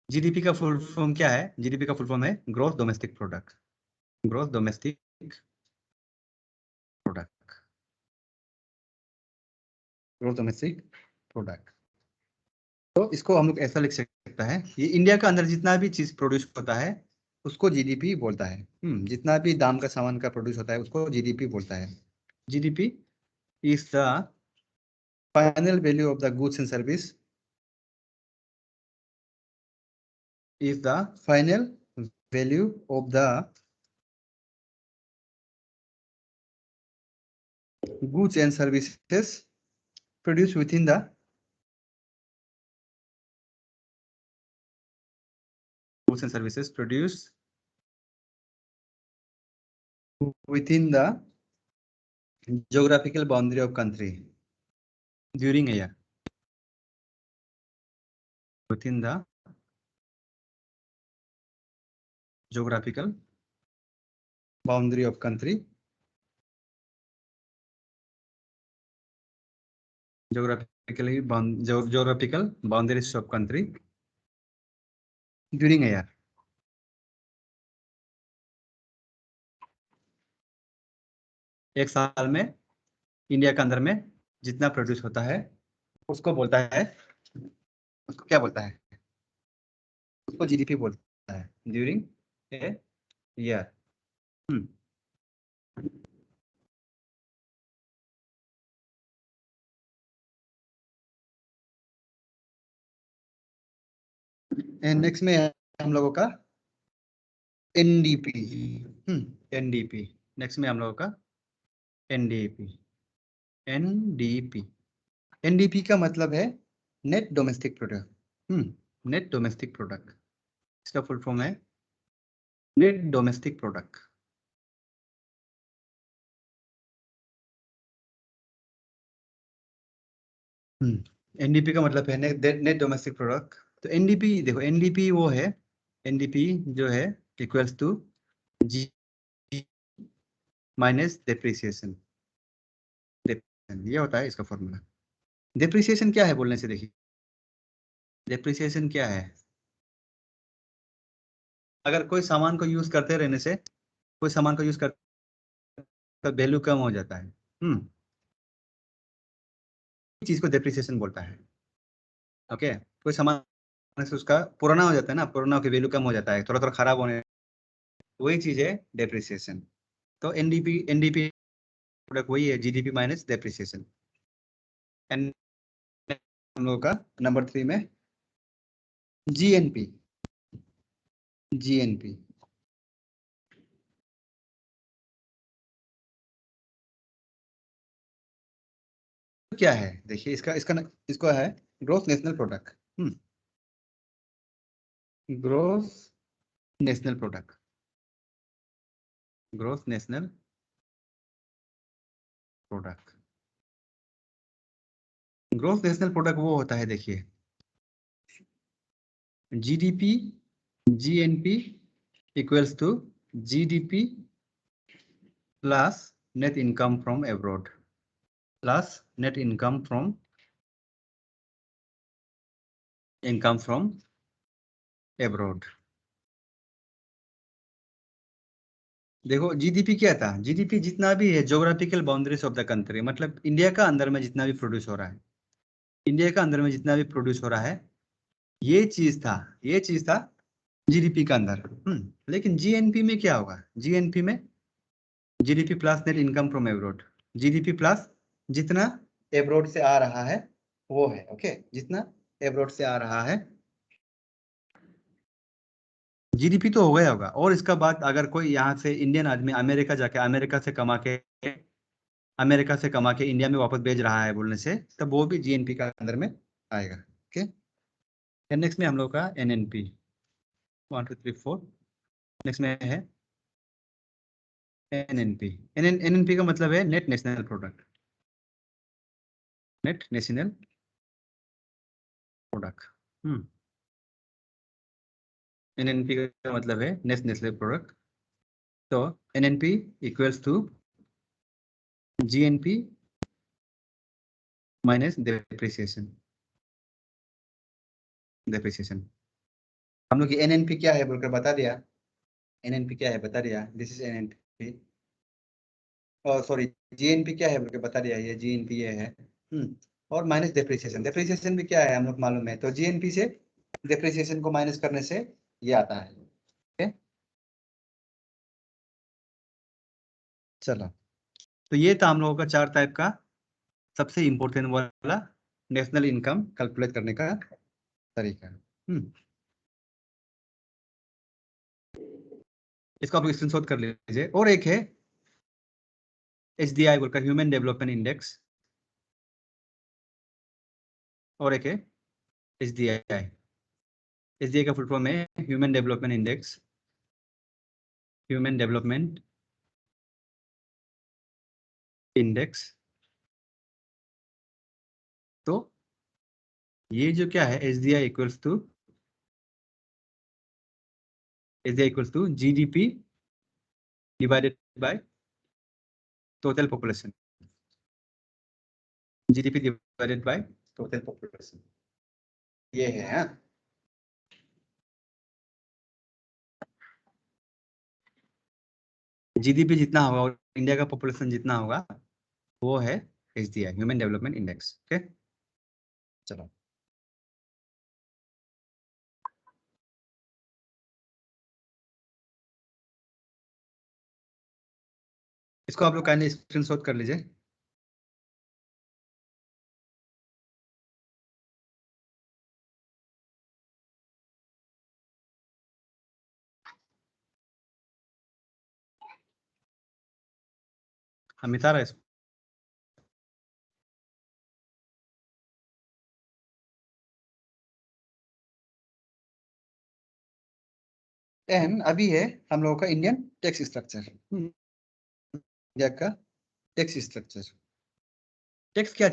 जीडीपी का फुल फॉर्म क्या है? जीडीपी का फुल फॉर्म है growth domestic product, growth domestic product, growth domestic product. तो इसको हम लोग ऐसा लिख सकता है, ये इंडिया का अंदर जितना भी चीज प्रोड्यूस होता है उसको जीडीपी बोलता है। जितना भी दाम का सामान का प्रोड्यूस होता है उसको जीडीपी बोलता है। GDP is the final value of the goods and service, is the final value of the goods and services produced within the goods and services produced within the geographical boundary of country during a year, within the geographical boundary of country, geographical boundaries of country during a year। एक साल में India के अंदर में जितना produce होता है उसको बोलता है, उसको क्या बोलता है? उसको जीडीपी बोलता है during a year. And next में है हम लोगों का एनडीपी। एनडीपी नेक्स्ट में हम लोगों का एनडीपी। एनडीपी, एनडीपी का मतलब है net domestic product. Net domestic product, इसका फुल फॉर्म है नेट डोमेस्टिक प्रोडक्ट। एनडीपी का मतलब है नेट डोमेस्टिक प्रोडक्ट। तो एनडीपी देखो, एनडीपी वो है, एनडीपी जो है equals to G minus depreciation. ये होता है इसका फॉर्मूला। डेप्रिसिएशन क्या है बोलने से देखिए, डेप्रिसिएशन क्या है? अगर कोई सामान को यूज करते रहने से, कोई सामान को यूज कर वैल्यू कम हो जाता है, चीज को डेप्रिसिएशन बोलता है। ओके, कोई सामान से उसका पुराना हो जाता है ना, पुराना की वैल्यू कम हो जाता है, थोड़ा थोड़ा खराब होने, वही चीज है डेप्रिसिएशन। तो एनडीपी, एनडीपी प्रोडक्ट वही है, जीडीपी माइनस डेप्रिसिएशन। एंड हम लोगों का नंबर 3 में जीएनपी। जीएनपी क्या है देखिए, इसको है gross national product. Gross national product, gross national product. Gross national product वो होता है, देखिए, GDP, GNP equals to GDP plus net income from abroad plus net income from abroad. देखो जीडीपी क्या था, जीडीपी जितना भी है geographical boundaries of the country, मतलब इंडिया का अंदर में जितना भी प्रोड्यूस हो रहा है, इंडिया का अंदर में जितना भी प्रोड्यूस हो रहा है, ये चीज था जीडीपी का अंदर। लेकिन जीएनपी में क्या होगा, जीएनपी में GDP plus net income from abroad, GDP plus जितना एब्रोड से आ रहा है वो है, ओके, जितना एब्रोड से आ रहा है जीडीपी तो हो गया होगा। और इसका बाद अगर कोई यहाँ से इंडियन आदमी अमेरिका जाके अमेरिका से कमा के इंडिया में वापस भेज रहा है बोलने से, तब वो भी जीएनपी का अंदर में आएगा, ओके। नेक्स्ट में हम लोग का एनएनपी 1 2 3 4, नेक्स्ट में है एनएनपी। एनएनपी का मतलब है net national product, net national product. NNP का मतलब है नेट नेशनल प्रोडक्ट। तो NNP equals to GNP minus depreciation. हम लोग की एनएनपी क्या है बोलकर बता दिया, एनएनपी क्या है बता दिया, this is NNP. Sorry, GNP क्या है बोलकर बता दिया, ये जीएनपी ये है। और माइनस डेप्रिसिएशन, डेप्रिसिएशन भी क्या है हम लोग मालूम है, तो जीएनपी से डेप्रिसिएशन को माइनस करने से ये आता है, ओके। चलो, तो ये था हम लोगों का 4 टाइप का सबसे इंपॉर्टेंट वाला नेशनल इनकम कैलकुलेट करने का तरीका। इसको आप स्क्रीनशॉट कर लीजिए। और एक है HDI बोलकर, ह्यूमन डेवलपमेंट इंडेक्स, और एक है HDI। HDI का फुल फॉर्म है human development index, human development index. तो ये जो क्या है, HDI equals to GDP divided by total population, GDP divided by total population, ये है। हाँ, जीडीपी जितना होगा और इंडिया का पॉपुलेशन जितना होगा वो है HDI, human development index, okay. चलो, इसको आप लोग काइंडली स्क्रीनशॉट कर लीजिए। हम मिटा रहे इसको। एन अभी है हम लोगों का इंडियन टैक्स स्ट्रक्चर, इंडिया का टैक्स स्ट्रक्चर। टैक्स क्या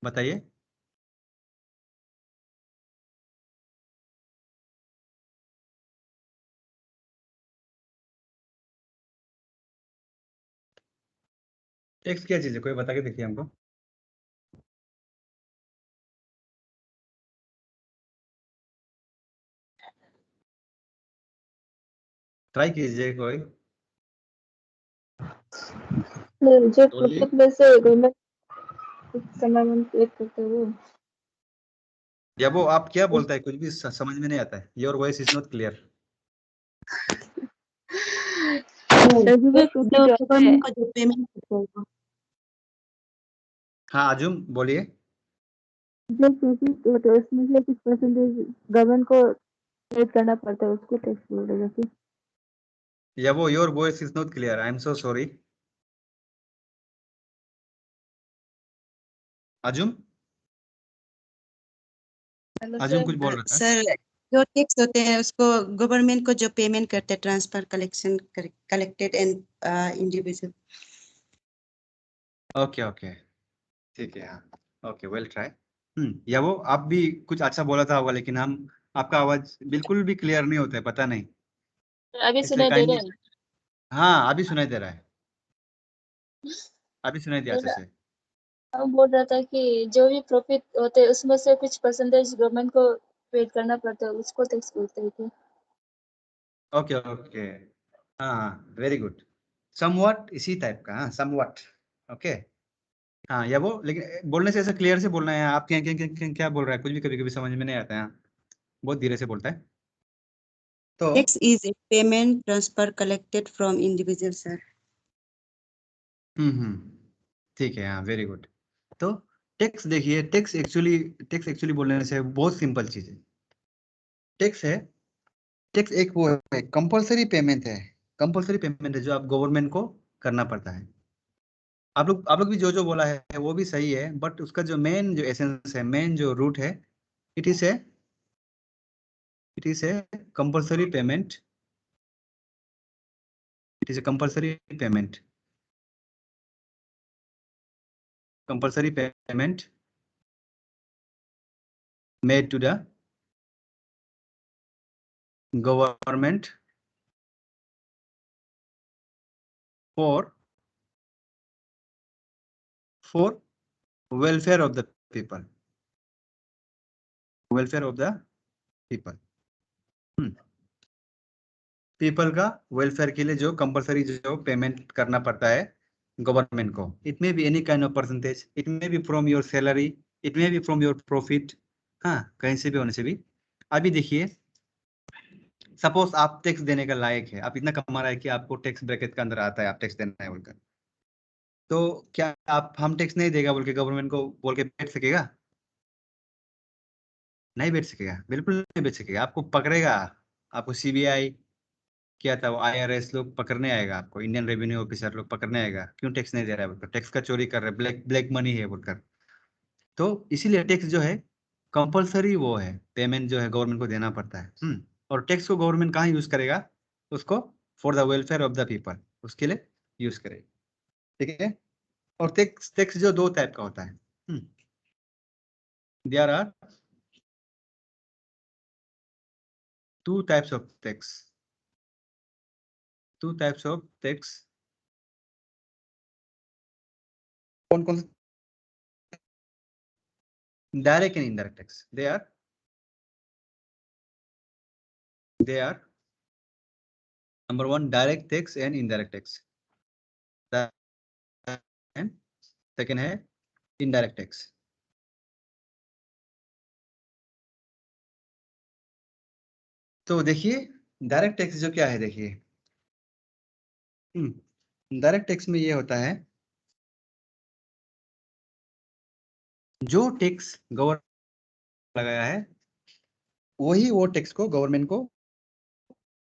बताइए, टैक्स क्या चीज है, कोई बता के देखिए हमको। ट्राई कीजिए कोई। जो बोलिए। प्रोडक्ट में से गवर्नमेंट समय में पेड करते हैं वो। या वो आप क्या बोलता है, कुछ भी समझ में नहीं आता है। Your voice is not clear. Government का जो पेमेंट करता है वो। हाँ आजुम बोलिए। जो चीज़ तो उसमें से कुछ परसेंटेज गवर्नमेंट को पेड करना पड़ता है, उसको टैक्स बोलेगा कि। या वो your voice is not clear, I am so sorry. आजुम हेलो आजुम सर। कुछ बोल रहा था। सर, जो टैक्स होते हैं उसको गवर्नमेंट को जो पेमेंट करते हैं, transfer collection collected and individual. Okay okay ठीक है, हाँ ओके, वेल ट्राई। या वो आप भी कुछ अच्छा बोला था होगा, लेकिन हम आपका आवाज बिल्कुल भी क्लियर नहीं होता है, पता नहीं, अभी इसलिए सुनाई दे रहा काइंडली। हाँ अभी सुनाई दे रहा है, अभी सुनाई दिया अच्छे है। से। हम बोल रहा था कि जो भी प्रॉफिट होते हैं उसमें से कुछ परसेंटेज गवर्नमेंट को पेड करना पड़ता है, उसको टैक्स बोलते हैं क्या? ओके ओके, हाँ वेरी गुड, समवट इसी टाइप का, हाँ समवट, ओके। हाँ या वो, लेकिन बोलने से ऐसा क्लियर से बोलना है, आप क्या क्या क्या, क्या, क्या बोल रहा है, कुछ भी कभी कभी समझ में नहीं आता है, हाँ, बहुत धीरे से बोलता है तो। Tax is a payment transfer collected from individual, sir. ठीक है, हाँ वेरी गुड। तो टैक्स देखिए, टैक्स एक्चुअली बोलने से बहुत सिंपल चीज है। टैक्स है, टैक्स एक वो है, कंपलसरी पेमेंट है, कंपलसरी पेमेंट है जो आप गवर्नमेंट को करना पड़ता है। आप लोग भी जो बोला है वो भी सही है, बट उसका जो मेन जो एसेंस है, मेन जो रूट है, it is a compulsory payment, it is a compulsory payment made to the government for welfare of the people, welfare of the people, people का वेलफेयर के लिए जो कंपलसरी जो पेमेंट करना पड़ता है गवर्नमेंट को। It may be any kind of percentage, it may be from your salary, it may be from your profit, हाँ कहीं से भी होने से भी। अभी देखिए, सपोज आप टैक्स देने का लायक है, आप इतना कमा रहा है कि आपको टैक्स ब्रैकेट के अंदर आता है, आप टैक्स देना है बोलकर, तो क्या आप हम टैक्स नहीं देगा बोल के गवर्नमेंट को बोल के बैठ सकेगा? नहीं बैठ सकेगा, बिल्कुल नहीं बैठ सकेगा, आपको पकड़ेगा, आपको सीबीआई क्या था वो IRS लोग पकड़ने आएगा, आपको इंडियन रेवेन्यू ऑफिसर लोग पकड़ने आएगा, क्यों टैक्स नहीं दे रहा है बोलकर, टैक्स का चोरी कर रहा है, ब्लैक ब्लैक मनी है बोलकर। तो इसीलिए टैक्स जो है कंपलसरी वो है, पेमेंट जो है गवर्नमेंट को देना पड़ता है। और टैक्स को गवर्नमेंट कहाँ यूज करेगा? उसको for the welfare of the people, उसके लिए यूज करेगा, ठीक है। और टैक्स टैक्स जो दो टाइप का होता है, there are two types of tax, two types of tax, कौन कौन से? Direct and indirect tax, they are number one direct tax and indirect tax, and second है indirect tax। तो देखिए डायरेक्ट टैक्स जो क्या है, देखिए डायरेक्ट टैक्स में ये होता है, जो टैक्स गवर्नमेंट लगाया है वही वो टैक्स को गवर्नमेंट को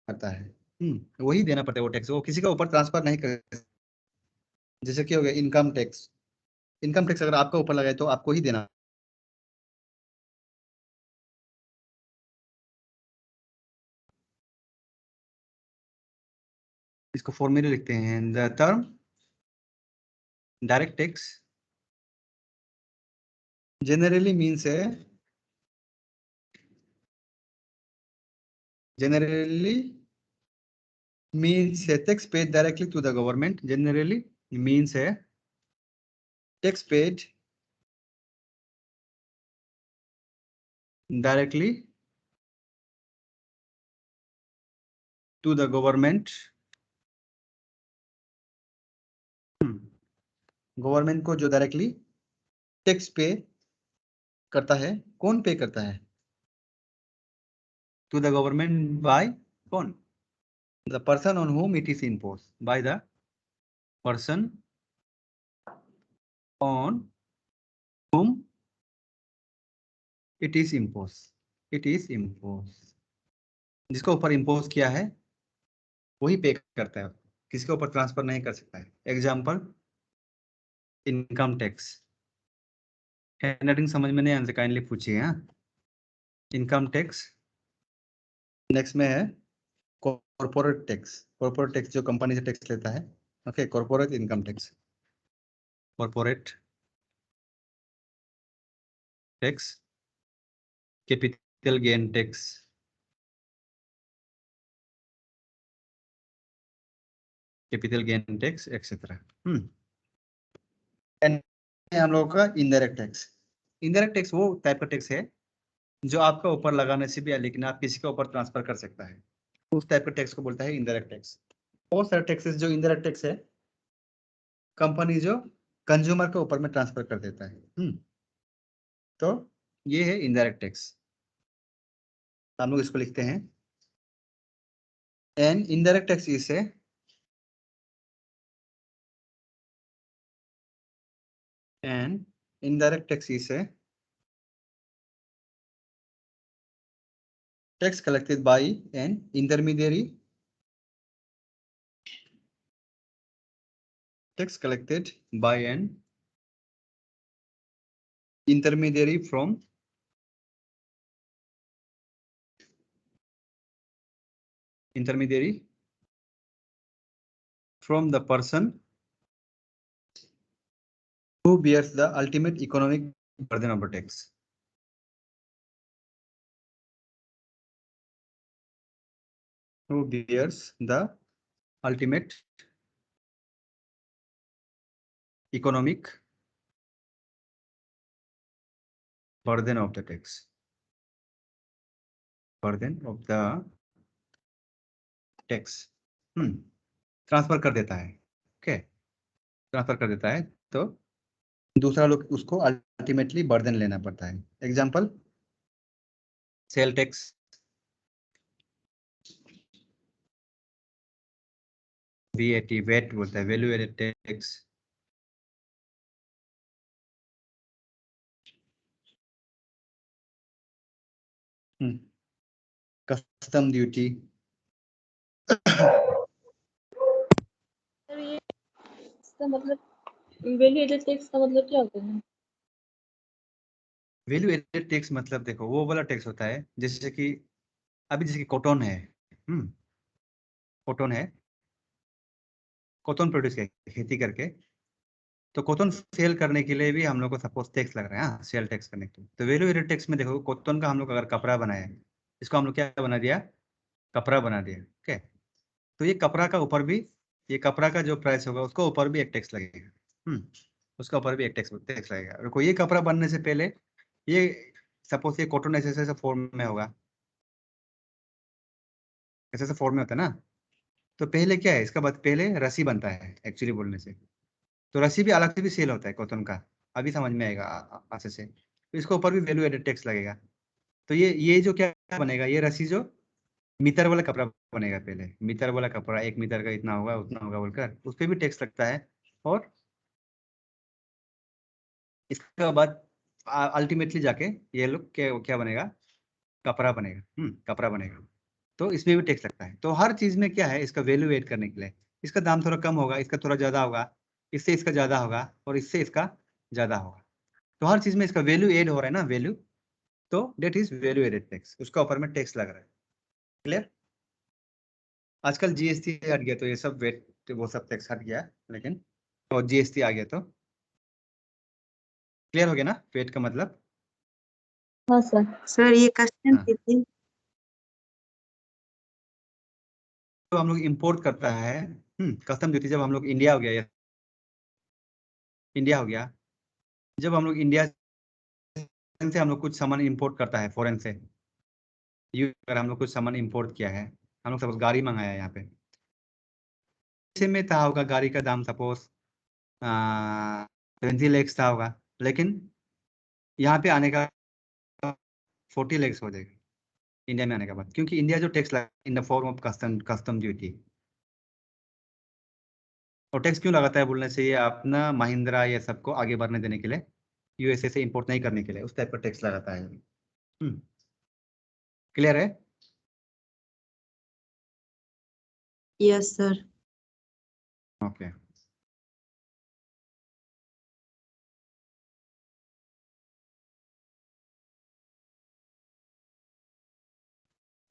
करता है, वही देना पड़ता है, वो टैक्स वो किसी का ऊपर ट्रांसफर नहीं कर। जैसे कि हो गया इनकम टैक्स, इनकम टैक्स अगर आपका ऊपर लगाए तो आपको ही देना। इसको फॉर्मूले लिखते हैं, the term direct tax generally means a tax paid directly to the government, generally means a tax paid directly to the government, government को जो डायरेक्टली टैक्स पे करता है, कौन पे करता है? टू द गवर्नमेंट बाय कौन? The person on whom it is imposed, by the person on whom it is imposed, जिसको ऊपर इम्पोज किया है वही पे करता है, किसी के ऊपर ट्रांसफर नहीं कर सकता है। एग्जाम्पल इनकम टैक्स, हैंडराइटिंग समझ में नहीं आने से काइंडली पूछिए। हाँ, इनकम टैक्स। नेक्स्ट में है कॉर्पोरेट टैक्स। कॉर्पोरेट टैक्स जो कंपनी से टैक्स लेता है। Okay, corporate income tax, corporate tax, capital gain tax, capital gain tax etcetera. हम लोगों का इनडायरेक्ट टैक्स। इनडायरेक्ट टैक्स वो टाइप का टैक्स है जो आपका ऊपर लगाने से भी है, लेकिन आप किसी के ऊपर ट्रांसफर कर सकता है। उस टाइप का टैक्स को बोलता है इनडायरेक्ट टैक्स। बहुत सारे टैक्सेस जो इनडायरेक्ट टैक्स है, कंपनी जो कंज्यूमर के ऊपर में ट्रांसफर कर देता है। तो ये है इनडायरेक्ट टैक्स। हम लोग इसको लिखते हैं एन इनडायरेक्ट टैक्स इसे एन इनडायरेक्ट टैक्स इसे tax collected by an intermediary, tax collected by an intermediary from the person who bears the ultimate economic burden of the tax. Who bears the ultimate economic burden of the tax. Burden of the tax. Transfer कर देता है। Okay, transfer कर देता है तो दूसरा लोग उसको अल्टीमेटली बर्डन लेना पड़ता है। Example, sale tax, VAT, VAT बोलता है, value added tax, custom duty. Sir ये इसका मतलब वैल्यू एडेड टैक्स का मतलब क्या होता है? वैल्यू एडेड टैक्स मतलब देखो वो वाला टैक्स होता है जैसे कि अभी जैसे कि कॉटन है। कॉटन है, कॉटन प्रोड्यूस खेती करके, तो कॉटन सेल करने के लिए भी हम लोग को सपोज टैक्स लग रहा है। हाँ, सेल टैक्स करने के लिए। तो वैल्यू एडेड टैक्स में देखो कॉटन का हम लोग अगर कपड़ा बनाए, इसको हम लोग क्या बना दिया, कपड़ा बना दिया। ओके, तो ये कपड़ा का ऊपर भी, ये कपड़ा का जो प्राइस होगा उसको ऊपर भी एक टैक्स लगेगा। उसका ऊपर भी एक टैक्स लगेगा। देखो ये कपड़ा बनने से पहले ये सपोज ये कॉटन ऐसे ऐसे फॉर्म में होगा, ऐसे ऐसे फॉर्म में होता है ना। तो पहले क्या है, इसका बाद पहले रस्सी बनता है एक्चुअली बोलने से। तो रस्सी भी अलग से भी सेल होता है कॉटन का, अभी समझ में आएगा अच्छे से। तो इसके ऊपर भी वैल्यू एडेड टैक्स लगेगा। तो ये जो क्या बनेगा, ये रस्सी जो मीटर वाला कपड़ा बनेगा। पहले मीटर वाला कपड़ा, 1 मीटर का इतना होगा उतना होगा बोलकर उस पर भी टैक्स लगता है। और इसके बाद अल्टीमेटली जाके ये लोग क्या बनेगा, कपड़ा बनेगा। कपड़ा बनेगा, तो इसमें भी टैक्स लगता है। तो हर चीज में क्या है, इसका वैल्यू एड करने के लिए इसका दाम थोड़ा कम होगा, इसका थोड़ा ज्यादा होगा, इससे इसका ज्यादा होगा और इससे इसका ज्यादा होगा। तो हर चीज में इसका वैल्यू एड हो रहा है ना, वैल्यू, तो that is value added tax, उसका ऊपर में टैक्स लग रहा है। क्लियर? आजकल GST हट गया तो ये सब वेट वो सब टैक्स हट गया, लेकिन तो GST आ गया तो क्लियर हो गया ना वेट का मतलब। हाँ सर। सर ये कस्टम हाँ। ड्यूटी तो हम लोग इंपोर्ट करता है, कस्टम ड्यूटी जब हम लोग इंडिया हो गया, या इंडिया हो गया, जब हम लोग इंडिया से हम लोग कुछ सामान इंपोर्ट करता है फॉरेन से, अगर हम लोग कुछ सामान इंपोर्ट किया है, हम लोग सपोज गाड़ी मंगाया है यहाँ पे, इसे में था होगा गाड़ी का दाम सपोज 20 लाख था होगा, लेकिन यहाँ पे आने का 40 लाख हो जाएगा इंडिया में आने के बाद, क्योंकि इंडिया जो टैक्स लगा in the form of custom duty. और टैक्स क्यों लगाता है बोलने से, ये अपना महिंद्रा ये सबको आगे बढ़ने देने के लिए, USA से इंपोर्ट नहीं करने के लिए उस टाइप का टैक्स लगाता है। क्लियर है? Yes sir. ओके।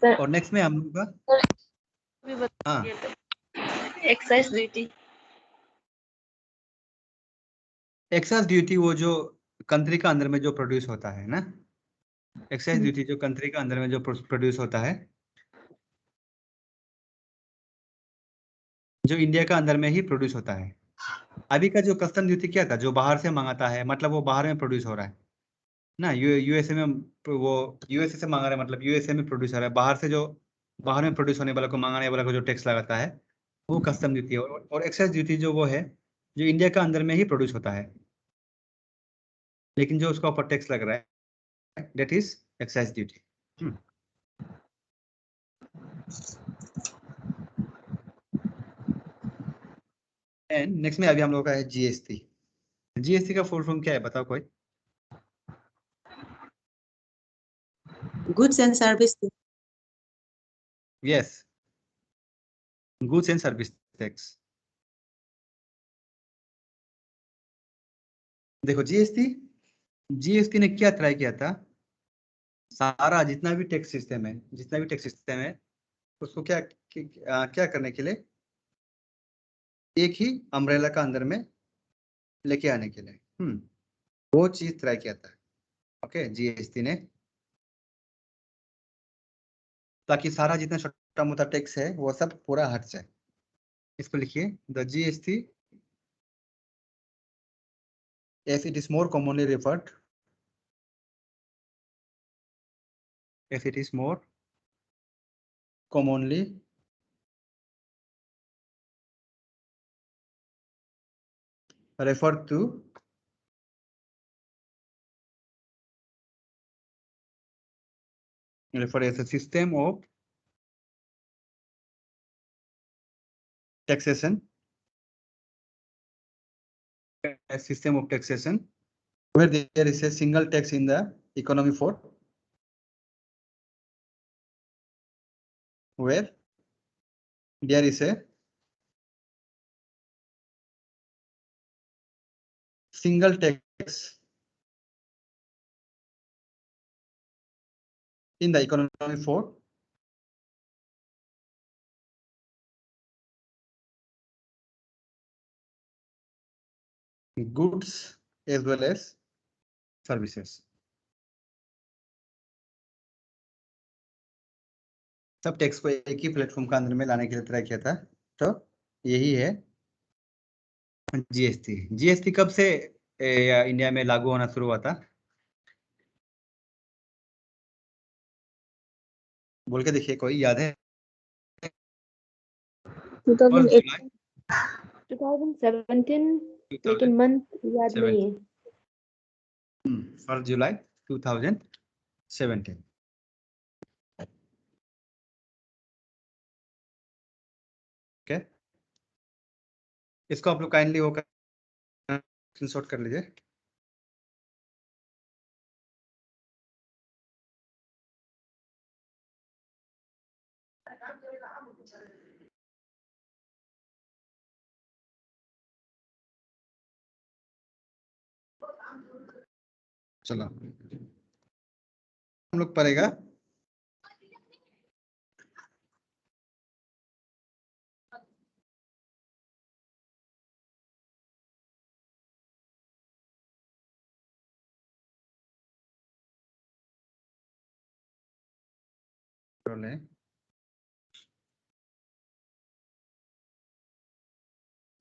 सर और नेक्स्ट में हम लोग का भी बता हाँ दिए तो एक्साइज ड्यूटी एक्साइज ड्यूटी वो जो कंट्री का अंदर में जो प्रोड्यूस होता है ना, एक्साइज ड्यूटी जो कंट्री का अंदर में जो प्रोड्यूस होता है, जो इंडिया का अंदर में ही प्रोड्यूस होता है। अभी का जो कस्टम ड्यूटी क्या था, जो बाहर से मंगाता है, मतलब वो बाहर में प्रोड्यूस हो रहा है ना, यूएसए में, वो यूएसए से मंगा रहा है, मतलब यूएसए में प्रोड्यूस हो रहा है, बाहर से जो बाहर में प्रोड्यूस होने वाला को मंगाने वाला को जो टैक्स लगाता है वो कस्टम ड्यूटी है। और एक्साइज ड्यूटी जो वो है जो इंडिया का अंदर में ही प्रोड्यूस होता है, लेकिन जो उसका ऊपर टैक्स लग रहा है, that is excise duty. And next में अभी हम लोग का है जीएसटी। जीएसटी का फुल फॉर्म क्या है बताओ कोई? Goods and service tax. Yes, goods and service tax. देखो जीएसटी ने क्या ट्राई किया था, सारा जितना भी टैक्स सिस्टम है उसको क्या करने के लिए, एक ही अम्ब्रेला का अंदर में लेके आने के लिए वो चीज ट्राई किया था। ओके, जीएसटी ने, ताकि सारा जितना छोटा मोटा टैक्स है वो सब पूरा हट जाए। इसको लिखिए, the GST if it is more commonly referred to refer as a system of taxation, where there is a single tax in the economy for, where there is a single tax in the economy for goods as well as services। सब tax को एक ही platform के अंदर में लाने के लिए try किया था, तो यही है जीएसटी। जीएसटी कब से इंडिया में लागू होना शुरू हुआ था? बोल के देखिए, कोई याद है? 2018 2017 लेकिन मंथ याद नहीं है। 1 जुलाई 2017। ओके, इसको आप लोग काइंडली होकर स्क्रीनशॉट कर लीजिए। चलो हम लोग पढ़ेगा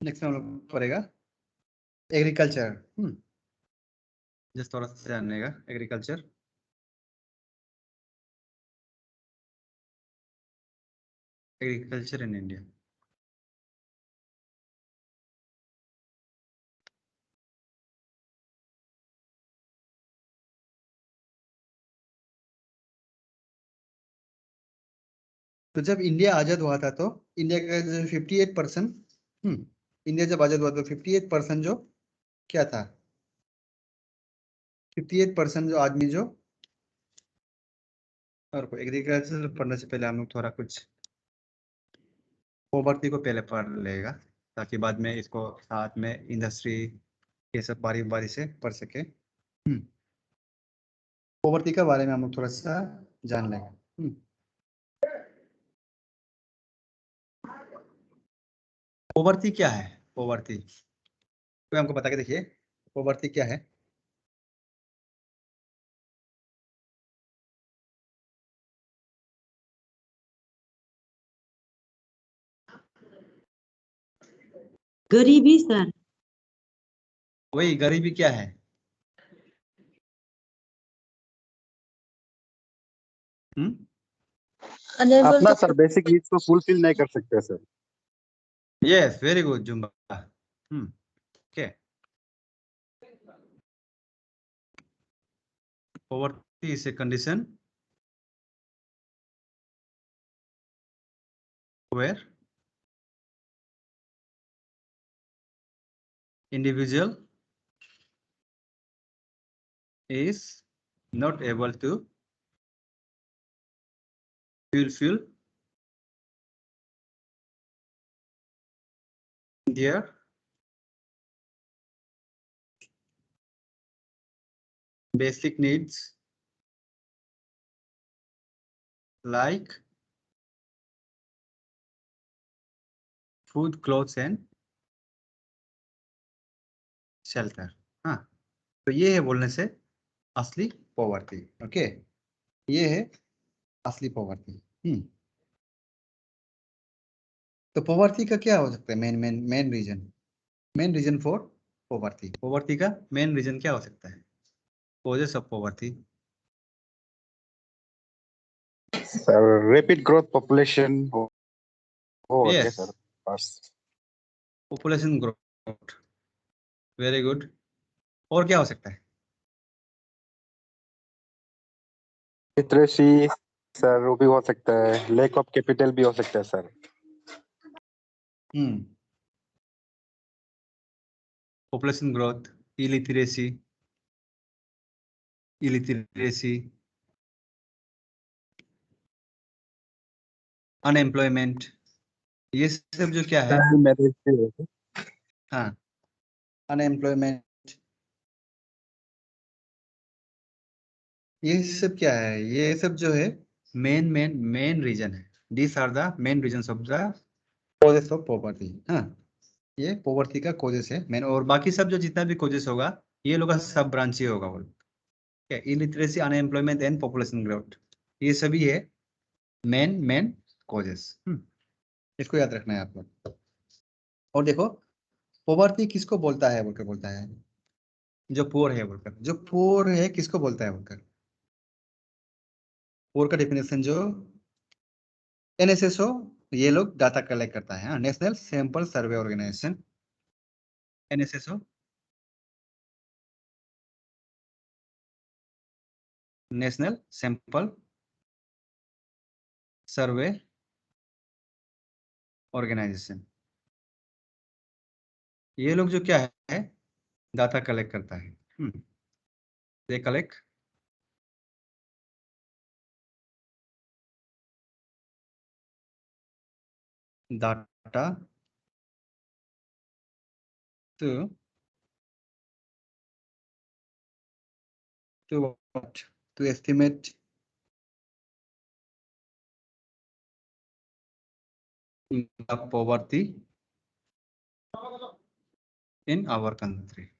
नेक्स्ट में हम लोग पढ़ेगा एग्रीकल्चर। जस्ट थोड़ा सा जानने का एग्रीकल्चर। Agriculture in India. तो जब इंडिया आजाद हुआ था तो इंडिया का जो 58%, इंडिया जब आजाद हुआ तो 58% जो क्या था, 58% जो आदमी जो, और एग्रीकल्चर पढ़ने से पहले हम लोग थोड़ा कुछ पॉवर्टी को पहले पढ़ लेगा, ताकि बाद में इसको साथ में इंडस्ट्री ये सब बारी बारी से पढ़ सके। पॉवर्टी के बारे में हम लोग थोड़ा सा जान लेंगे। पोवर्टी क्या है? पोवर्टी कोई हमको बता के देखिए, पोवर्टी क्या है? गरीबी सर। वही गरीबी क्या है? अपना सर बेसिक नीड्स को फुलफिल नहीं कर सकते sir. Yes, very good Zumba. Okay, poverty is a condition where individual is not able to fulfill their basic needs like food, clothes and shelter। हाँ, तो ये है बोलने से असली पॉवर्टी। ओके, ये है असली पॉवर्टी। तो पॉवर्टी का क्या हो सकता है? Main reason for poverty. Poverty का मेन रीजन क्या हो सकता है? Causes of poverty. Sir rapid growth population हो ओके यस, सर बस। Population growth, very good. और क्या हो सकता है? लिटरेसी सर वो भी हो सकता है, लैक ऑफ कैपिटल भी हो सकता है sir. Population growth, illiteracy, unemployment, ये सब जो क्या है? हाँ, अनएम्प्लॉयमेंट, ये सब क्या है? ये सब जो है मेन रीजन है। These are the main reason of the causes of poverty. हाँ, ये पॉवर्टी का कॉजेस है मेन, और बाकी सब जो जितना भी कॉजेस होगा ये लोग का सब ब्रांच ही होगा वो। Illiteracy, unemployment and population growth, ये सभी है मेन कॉजेस। इसको याद रखना है आपको। और देखो, पॉवर्टी किसको बोलता है बोलकर? बोलता है जो पुअर है बोलकर। जो पुअर है किसको बोलता है बोलकर? पुअर का डेफिनेशन जो एनएसएसओ, ये लोग डाटा कलेक्ट करता है, national sample survey organisation, NSSO, national sample survey organisation. ये लोग जो क्या है, डाटा कलेक्ट करता है। They collect data to what? To estimate the poverty in our country.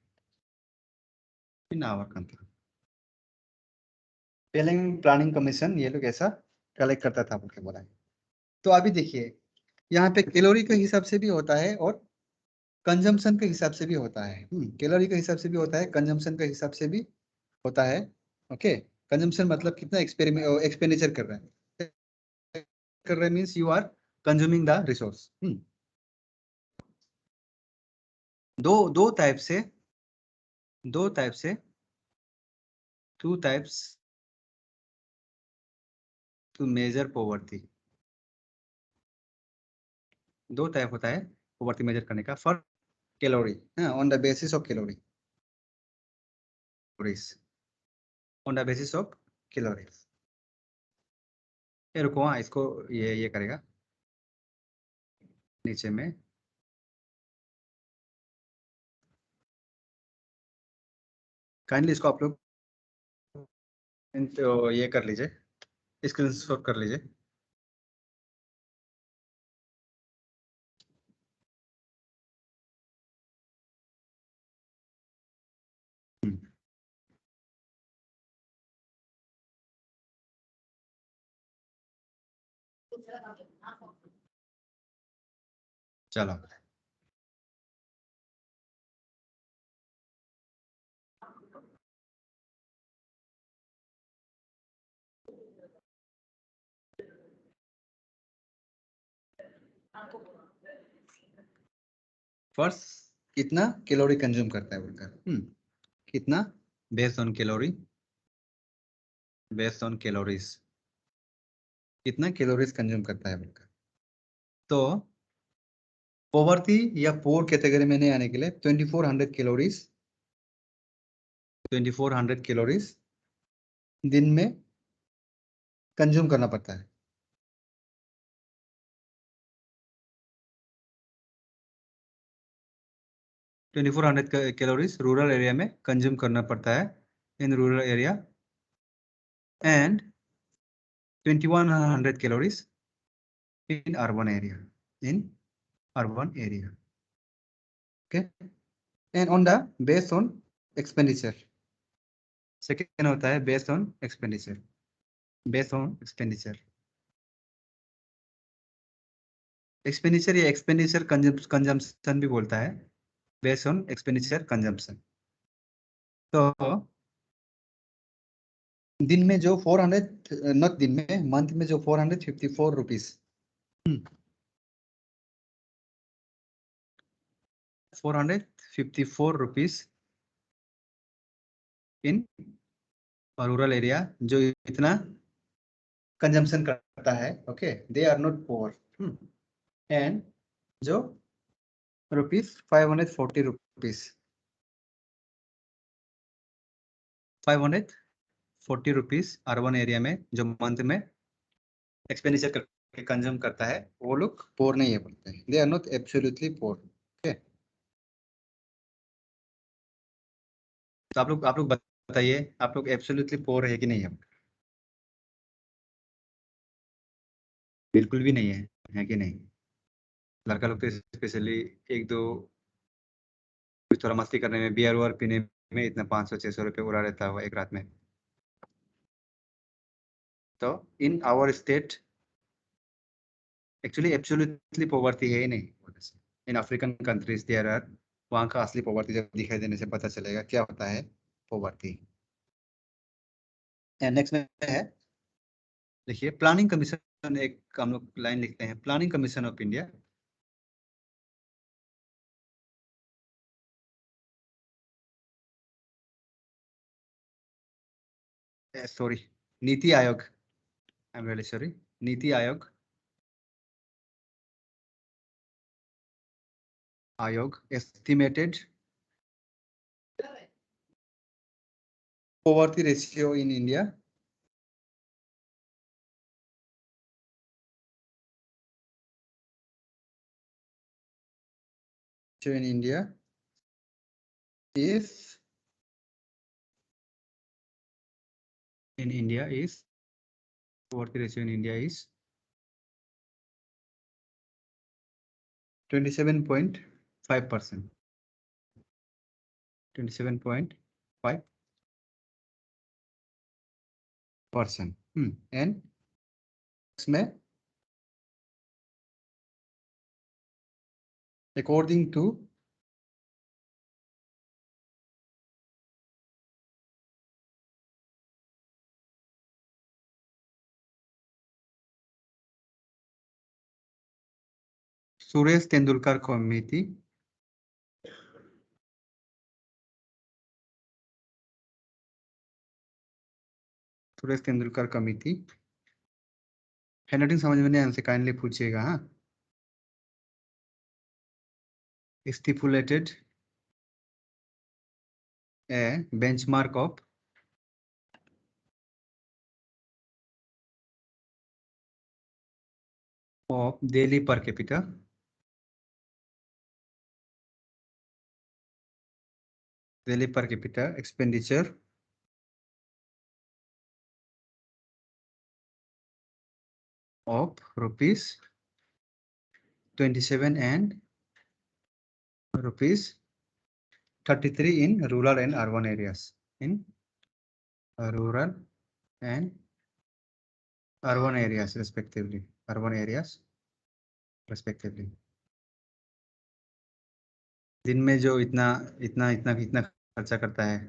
Planning commission ये लोग ऐसा कलेक्ट करता था बोल के बोला है। तो अभी देखिए, यहाँ पे कैलोरी के हिसाब से भी होता है और कंजम्पशन के हिसाब से भी होता है। कैलोरी के हिसाब से भी होता है, कंजम्पशन के हिसाब से भी होता है। ओके, कंजम्पशन मतलब कितना एक्सपेंडिचर कर रहा है, means you are consuming the resource. दो टाइप से two types to measure poverty. दो टाइप होता है पॉवर्टी मेजर करने का। For calorie, on the basis of calories, on the basis of calories. ये रुको, हाँ, इसको ये करेगा नीचे में। काइंडली इसको आप लोग ये कर लीजिए, स्क्रीनशॉट कर लीजिए। चलो फर्स्ट कितना कैलोरी कंज्यूम करता है बोलकर कितना based on calorie based on calories कितना कैलोरीज कंज्यूम करता है बोलकर। तो पॉवर्टी या पोर कैटेगरी में नहीं आने के लिए 2400 कैलोरीज दिन में कंज्यूम करना पड़ता है। 2400 कैलोरीज रूरल एरिया में कंज्यूम करना पड़ता है इन rural area and 2100 calories in urban area okay and on the based on expenditure second होता है based on expenditure एक्सपेंडिचर या एक्सपेंडिचर कंजम्पशन भी बोलता है बेस्ड ऑन एक्सपेंडिचर कंजम्पशन। तो दिन में जो 400 नॉट दिन में मंथ में जो 454 rupees 454 rupees in rural area जो इतना कंजम्पशन करता है okay they are not poor and जो rupees 540 rupees 540 rupees urban area में जो मंथ में एक्सपेंडिचर करके कंज्यूम करता है वो लोग पोर नहीं है बोलते हैं they are not absolutely poor okay. तो आप लोग बताइए आप लोग एब्सोल्युटली पोर है कि नहीं है? बिल्कुल भी नहीं है कि नहीं? लड़का लोग तो स्पेशली एक दो थोड़ा मस्ती करने में बियर वोयर पीने में इतना 500-600 रुपये उड़ा रहता है एक रात में। तो in our state actually absolutely poverty है ही नहीं। In African countries there are वहाँ का असली पॉवर्टी जब दिखाई देने से पता चलेगा क्या होता है पॉवर्टी। नेक्स्ट में है देखिए प्लानिंग कमीशन एक हम लोग लाइन लिखते हैं planning commission of India sorry NITI Aayog I am really sorry NITI Aayog estimated poverty ratio in India is poverty ratio in India is 27.5%. 27.5%. And इसमें according to Suresh Tendulkar committee handwriting समझ में नहीं आने से काइंडली पूछिएगा। हाँ stipulated a benchmark of daily per capita expenditure of rupees 27 and rupees 33 in rural and urban areas urban areas respectively, urban areas respectively. दिन में जो इतना इतना इतना इतना खर्चा करता है,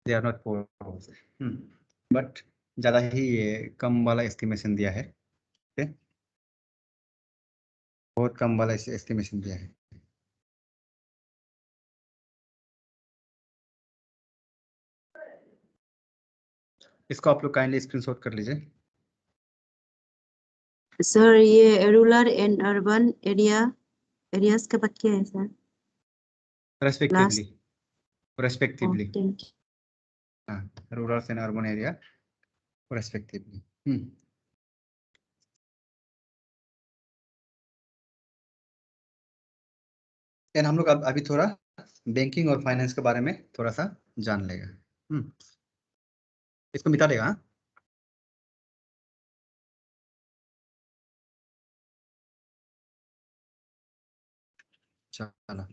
they are not poor, but ज़्यादा ही ये कम वाला एस्टिमेशन दिया है। ओके, बहुत कम वाला एस्टिमेशन दिया है। इसको आप लोग काइंडली स्क्रीनशॉट कर लीजिए। सर ये रूरल एंड अर्बन एरियाज के बाद क्या है sir? Respectively, respectively, thank you. हाँ, rural and urban area respectively. And हम लोग अभी थोड़ा बैंकिंग और फाइनेंस के बारे में थोड़ा सा जान लेगा। इसको मिटा देगा। हाँ? चलो,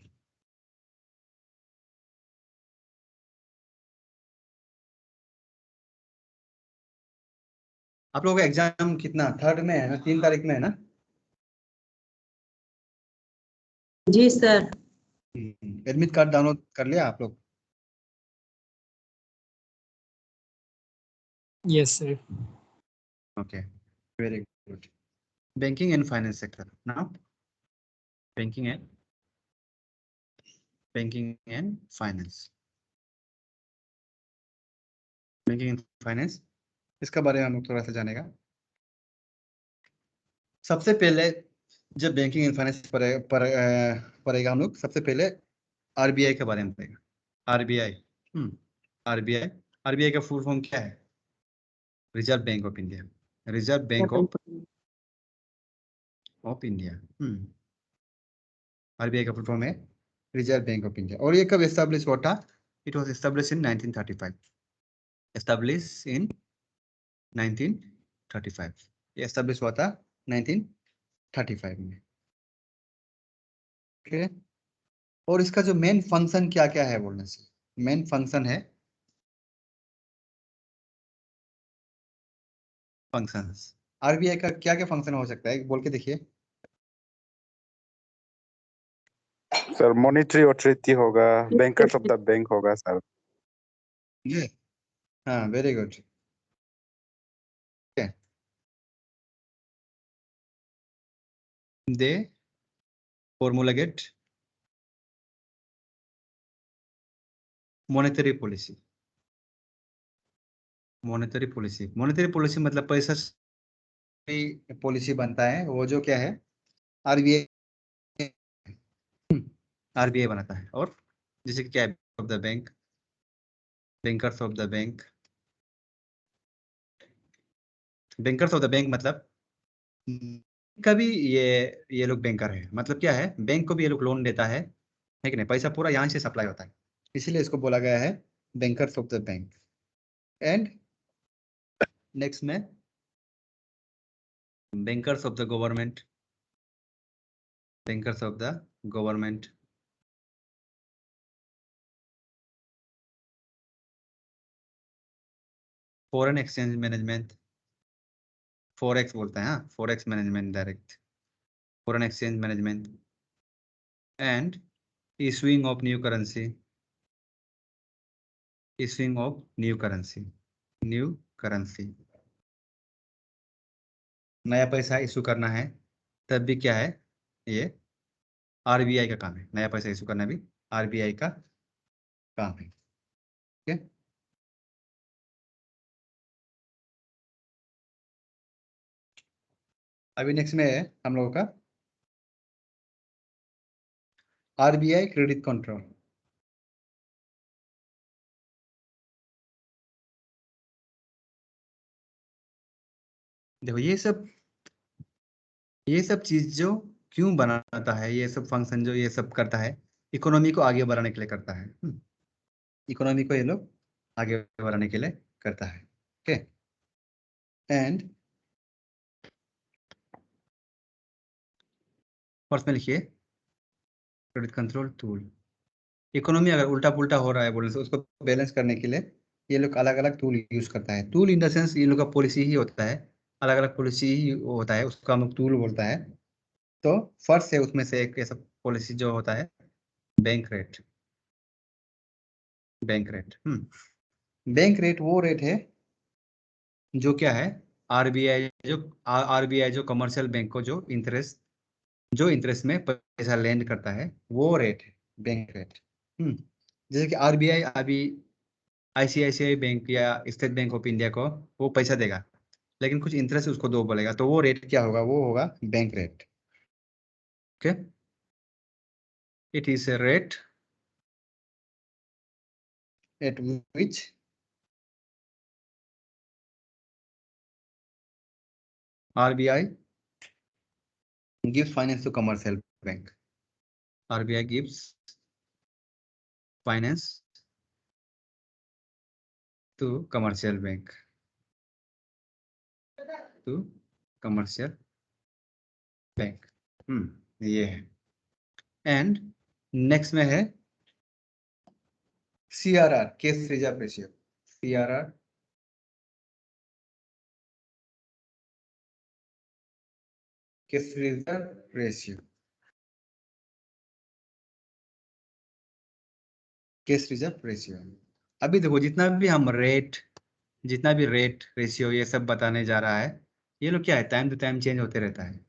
आप लोगों का एग्जाम कितना 3rd में है ना, 3 तारीख में है ना? जी सर। एडमिट कार्ड डाउनलोड कर लिया आप लोग? Yes, sir. Okay, very good. Banking and finance sector now. Banking and finance. Banking and finance, इसका बारे में हम लोग थोड़ा सा जानेगा। सबसे पहले जब बैंकिंग एंड फाइनेंस पढ़ेगा हम लोग, सबसे पहले आरबीआई के बारे में पढ़ेगा। आरबीआई, आरबीआई का फुल फॉर्म क्या है? Reserve bank of India. Reserve bank of India. RBI का फुल फॉर्म है रिजर्व बैंक ऑफ इंडिया। और ये कब एस्टैब्लिश हुआ था? It was establish in 1935। Establish in 1935। ये एस्टैब्लिश हुआ था 1935 में। ओके, और इसका जो मेन फंक्शन क्या क्या है बोलने से, मेन फंक्शन है फंक्शंस। आरबीआई का क्या क्या फंक्शन हो सकता है, बोल के देखिए। सर मॉनिटरी ऑथोरिटी होगा, बैंकर्स ऑफ द बैंक होगा सर। ये हाँ, वेरी गुड। दे formulate monetary policy. Monetary policy मतलब पैसा पॉलिसी बनता है, वो जो क्या है आरबीआई बनाता है। और जैसे कि क्या है, of the bank, bankers of the bank. Bankers of the bank मतलब कभी ये लोग बैंकर है, मतलब क्या है, बैंक को भी ये लोग लोन देता है कि नहीं, पैसा पूरा यहाँ से सप्लाई होता है, इसीलिए इसको बोला गया है bankers of the bank. And next में bankers of the government, bankers of the government. Foreign exchange management, forex बोलते हैं, हाँ, forex management, direct foreign exchange management. And issuing of new currency, issuing of new currency, new currency, नया पैसा issue करना है तब भी क्या है, ये आरबीआई का काम है। नया पैसा इशू करना भी आरबीआई का काम है। ठीक है, अभी नेक्स्ट में है हम लोगों का आरबीआई क्रेडिट कंट्रोल। देखो ये सब चीज जो क्यों बनाता है, ये सब फंक्शन जो ये सब करता है, इकोनॉमी को आगे बढ़ाने के लिए करता है। इकोनॉमी को ये लोग आगे बढ़ाने के लिए करता है। ओके, एंड फर्स्ट में लिखिए क्रेडिट कंट्रोल टूल। इकोनॉमी अगर उल्टा पुल्टा हो रहा है बोलने से, उसको बैलेंस करने के लिए ये लोग अलग अलग टूल यूज करता है। टूल इन द सेंस ये लोग का पॉलिसी ही होता है अलग अलग पॉलिसी होता है, उसका हम टूल बोलता है। तो फर्स्ट है उसमें से एक ऐसा पॉलिसी जो होता है bank rate. Bank rate bank rate वो रेट है जो क्या है, आरबीआई जो कमर्शियल बैंक को जो इंटरेस्ट में पैसा लेंड करता है, वो रेट है बैंक रेट। जैसे कि आरबीआई अभी आईसीआईसीआई बैंक या स्टेट बैंक ऑफ इंडिया को वो पैसा देगा, लेकिन कुछ इंटरेस्ट उसको दो बोलेगा, तो वो रेट क्या होगा, वो होगा bank rate. Okay, it is a rate at which RBI gives finance to commercial bank. RBI gives finance to commercial bank. To commercial bank. ये है। एंड नेक्स्ट में है CRR, case reserve ratio. CRR case reserve ratio. Case reserve ratio. अभी देखो जितना भी rate ratio ये सब बताने जा रहा है, ये लोग क्या है, टाइम टू टाइम चेंज होते रहता है।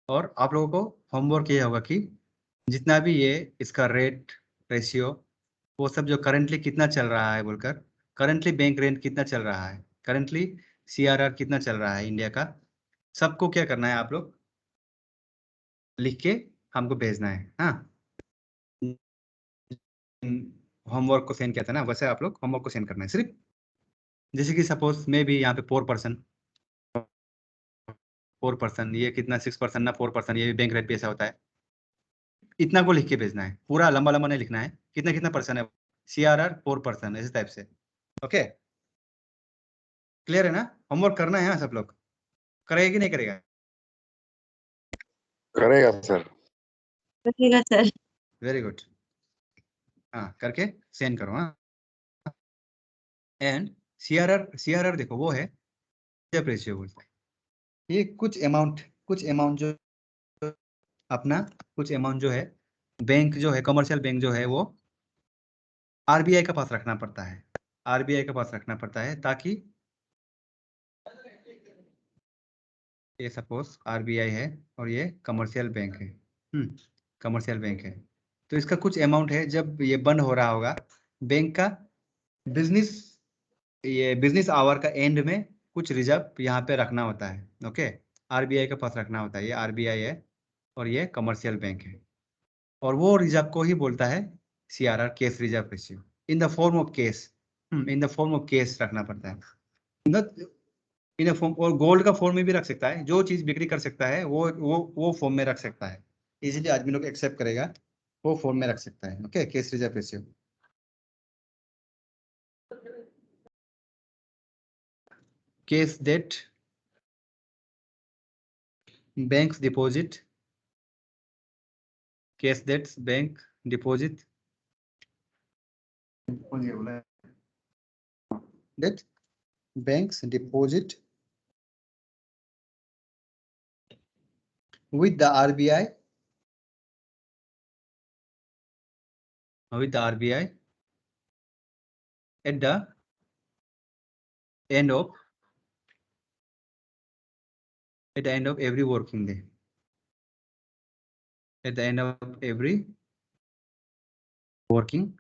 और आप लोगों को होमवर्क ये होगा कि जितना भी ये इसका रेट रेशियो वो सब जो करंटली कितना चल रहा है बोलकर, करंटली बैंक रेट कितना चल रहा है, करंटली CRR कितना चल रहा है इंडिया का, सबको क्या करना है, आप लोग लिख के हमको भेजना है। हाँ, होमवर्क को सेंड किया था ना, वैसे आप लोग होमवर्क को सेंड करना है सिर्फ। जैसे कि सपोज मैं भी यहाँ पे 4%, ये कितना 6% ना 4%, ये भी बैंक रेट पे ऐसा होता है, इतना को लिख के भेजना है, पूरा लंबा लंबा नहीं लिखना है, कितना कितना परसेंट है, CRR 4%, ऐसे टाइप से। ओके, क्लियर है ना? होमवर्क करना है हाँ, सब लोग करेगा कि नहीं करेगा? करेगा सर। करेगा सर। वेरी गुड, हाँ करके सेंड करो। हाँ, एंड CRR देखो वो है जब रेशियो बोलते हैं, ये कुछ अमाउंट जो अपना कुछ अमाउंट जो है बैंक जो है कमर्शियल बैंक जो है वो आरबीआई के पास रखना पड़ता है, आरबीआई के पास रखना पड़ता है, ताकि ये सपोज आरबीआई है और ये कमर्शियल बैंक है, कमर्शियल बैंक है, तो इसका कुछ अमाउंट है, जब ये बंद हो रहा होगा बैंक का बिजनेस आवर का एंड में कुछ रिजर्व यहाँ पे रखना होता है। ओके, आरबीआई के पास रखना होता है, ये आरबीआई है और ये कमर्शियल बैंक है, और वो रिजर्व को ही बोलता है CRR, case reserve ratio, in the form of case, रखना पड़ता है। इन फॉर्म, और गोल्ड का फॉर्म में भी रख सकता है, जो चीज बिक्री कर सकता है वो फॉर्म में रख सकता है, इजीली आदमी लोग एक्सेप्ट करेगा, वो फॉर्म में रख सकता है। Okay, cash reserve ratio. Cash that banks deposit, cash that's bank deposit that banks deposit with the RBI at the end of every working day, at the end of every working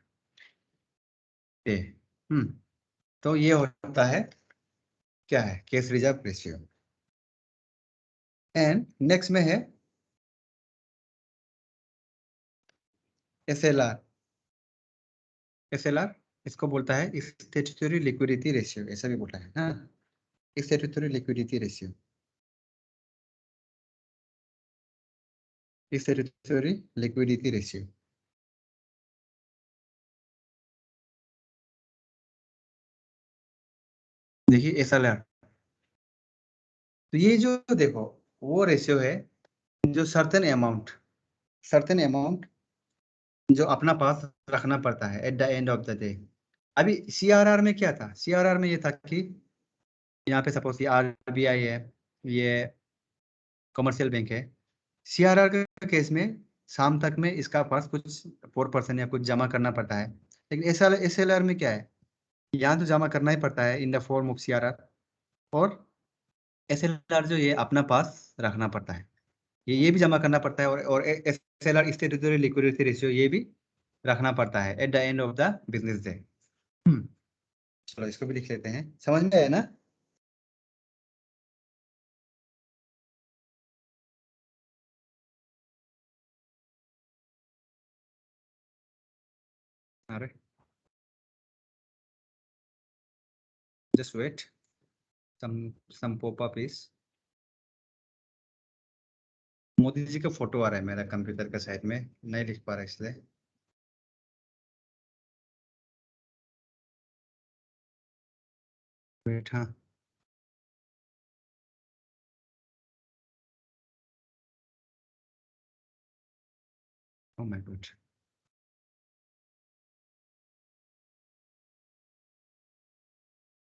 day। तो ये होता है क्या है, case reserve ratio. And next में है SLR। इसको बोलता है स्टैट्यूटरी लिक्विडिटी रेशियो, ऐसा भी बोलता है। हाँ, statutory liquidity ratio, statutory liquidity ratio. देखिए SLR, तो ये जो देखो वो रेशियो है जो सर्टेन अमाउंट जो अपना पास रखना पड़ता है at the end of the day. अभी CRR में क्या था, CRR में ये था कि यहाँ पे सपोज ये RBI है, ये कमर्शियल बैंक है। CRR के केस में शाम तक में इसका पास कुछ 4% या कुछ जमा करना पड़ता है, लेकिन SLR में क्या है, यहाँ तो जमा करना ही पड़ता है in the form of CRR, और SLR जो ये अपना पास रखना पड़ता है, ये भी जमा करना पड़ता है, और SLR स्टैट्यूटरी लिक्विडिटी रेशियो ये भी रखना पड़ता है at the end of the business day. चलो इसको भी लिख लेते हैं, समझ में आया ना? अरे just wait, some pop up is, Modi ji का फोटो आ रहा है मेरा कंप्यूटर का साइड में, नहीं लिख पा रहा इसलिए। वेट, हाँ ओह माय गॉड,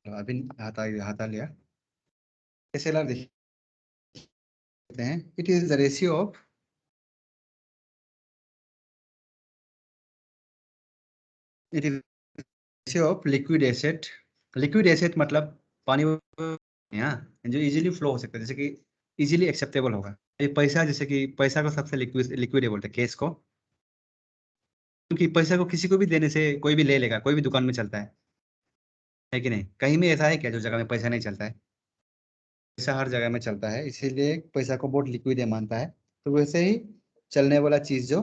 अभी हटा लिया। SLR देखते हैं, it is the ratio of, it is ratio of liquid asset. Liquid asset मतलब पानी यहाँ जो इजीली फ्लो हो सकता है, जैसे कि इजीली एक्सेप्टेबल होगा। ये पैसा, जैसे कि पैसा को सबसे लिक्विड बोलते हैं कैश को, क्योंकि पैसा को किसी को भी देने से कोई भी ले लेगा, कोई भी दुकान में चलता है कि नहीं? कहीं में ऐसा है क्या जो जगह में पैसा नहीं चलता है? पैसा हर जगह में चलता है, इसीलिए पैसा को बहुत लिक्विड मानता है। तो वैसे ही चलने वाला चीज जो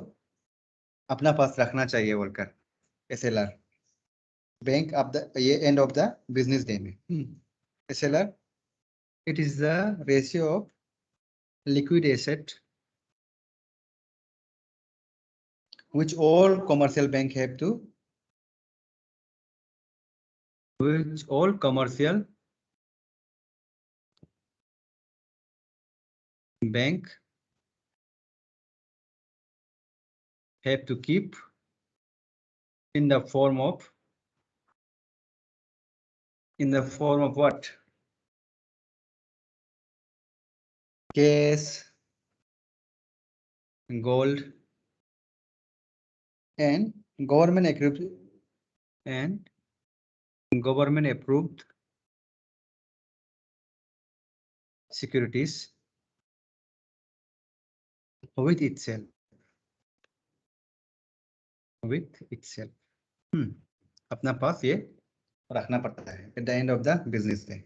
अपना पास रखना चाहिए बोलकर SLR, बैंक ऑफ द, ये end of the business day में SLR, it is the ratio of liquid asset which all commercial bank have to, which all commercial bank have to keep in the form of, in the form of what? Cash, gold, and government approved, and government approved securities with itself, with itself। अपना पास ये रखना पड़ता है at the end of the business day.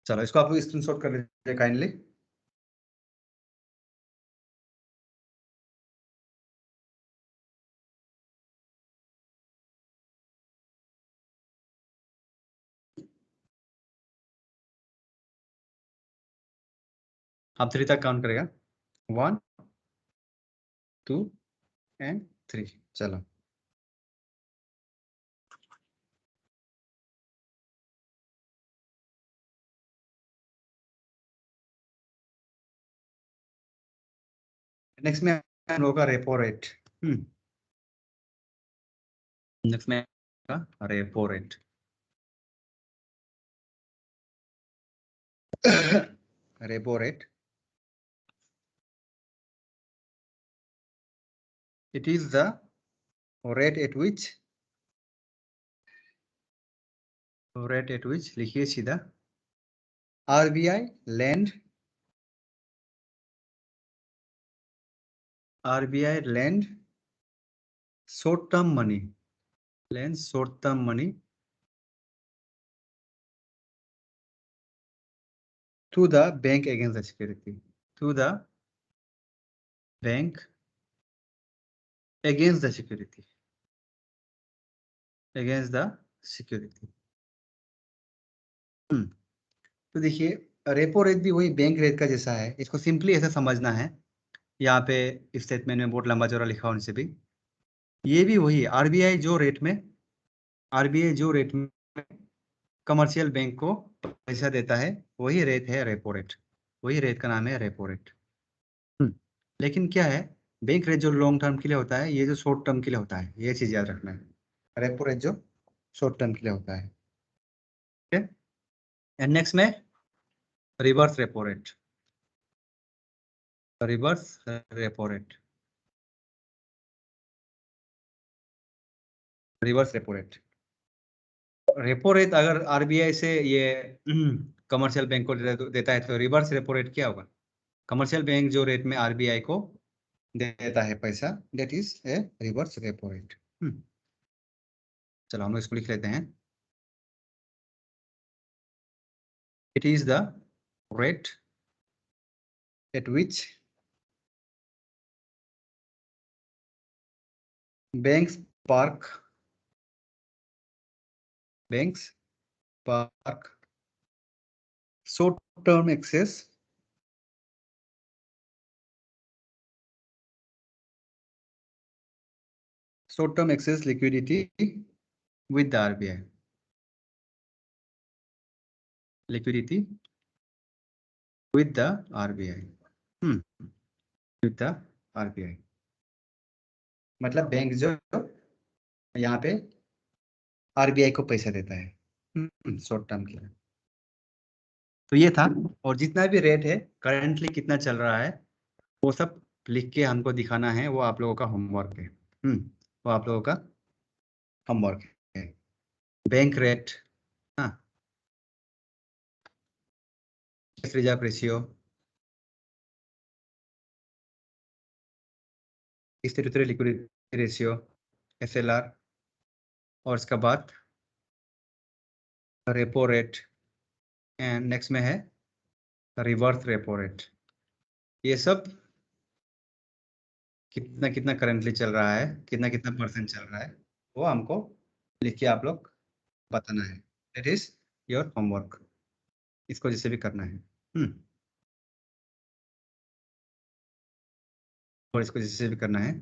चलो इसको आप screenshot कर लीजिए काइंडली। आप 3 तक काउंट करेगा, 1 2 एंड 3। चलो नेक्स्ट में हम लोग का रेपो रेट, नेक्स्ट में का repo rate. Repo rate, it is the rate at which, लिखिए सीधा, RBI lend short term money, lends short term money to the bank against the security, to the bank against the security, against the security। तो देखिए repo rate भी वही bank rate का जैसा है, इसको सिंपली ऐसा समझना है। यहाँ पे स्टेटमेंट में बहुत लंबा चौड़ा लिखा होने से भी, ये भी वही RBI जो रेट में कमर्शियल बैंक को पैसा देता है, वही रेट है रेपो रेट, वही रेट का नाम है रेपो रेट। लेकिन क्या है, बैंक रेट जो लॉन्ग टर्म के लिए होता है, ये जो शॉर्ट टर्म के लिए होता है, ये चीज याद रखना है। रेपो रेट जो शॉर्ट टर्म के लिए होता है। ओके, एंड नेक्स्ट में reverse repo rate, reverse repo rate, reverse repo rate. Repo rate अगर आरबीआई से ये कमर्शियल बैंक को देता है तो रिवर्स रेपो रेट क्या होगा? कमर्शियल बैंक जो रेट में आरबीआई को देता है पैसा, that is a reverse repo rate. चलो हम लोग इसको लिख लेते हैं। It is the rate at which banks park short-term excess liquidity with the RBI. Liquidity with the RBI. With the RBI. मतलब बैंक जो यहाँ पे आरबीआई को पैसा देता है शॉर्ट टर्म के लिए। तो ये था, और जितना भी रेट है करंटली कितना चल रहा है वो सब लिख के हमको दिखाना है, वो आप लोगों का होमवर्क है। वो आप लोगों का होमवर्क है। बैंक रेट, हाँ, reserve ratio, statutory liquidity ratio SLR, और इसका बाद रेपो रेट, एंड नेक्स्ट में है रिवर्स रेपो रेट। ये सब कितना कितना करंटली चल रहा है, कितना कितना परसेंट चल रहा है, वो हमको लिख के आप लोग बताना है। That is your homework. इसको जैसे भी करना है, और इसको जैसे भी करना है।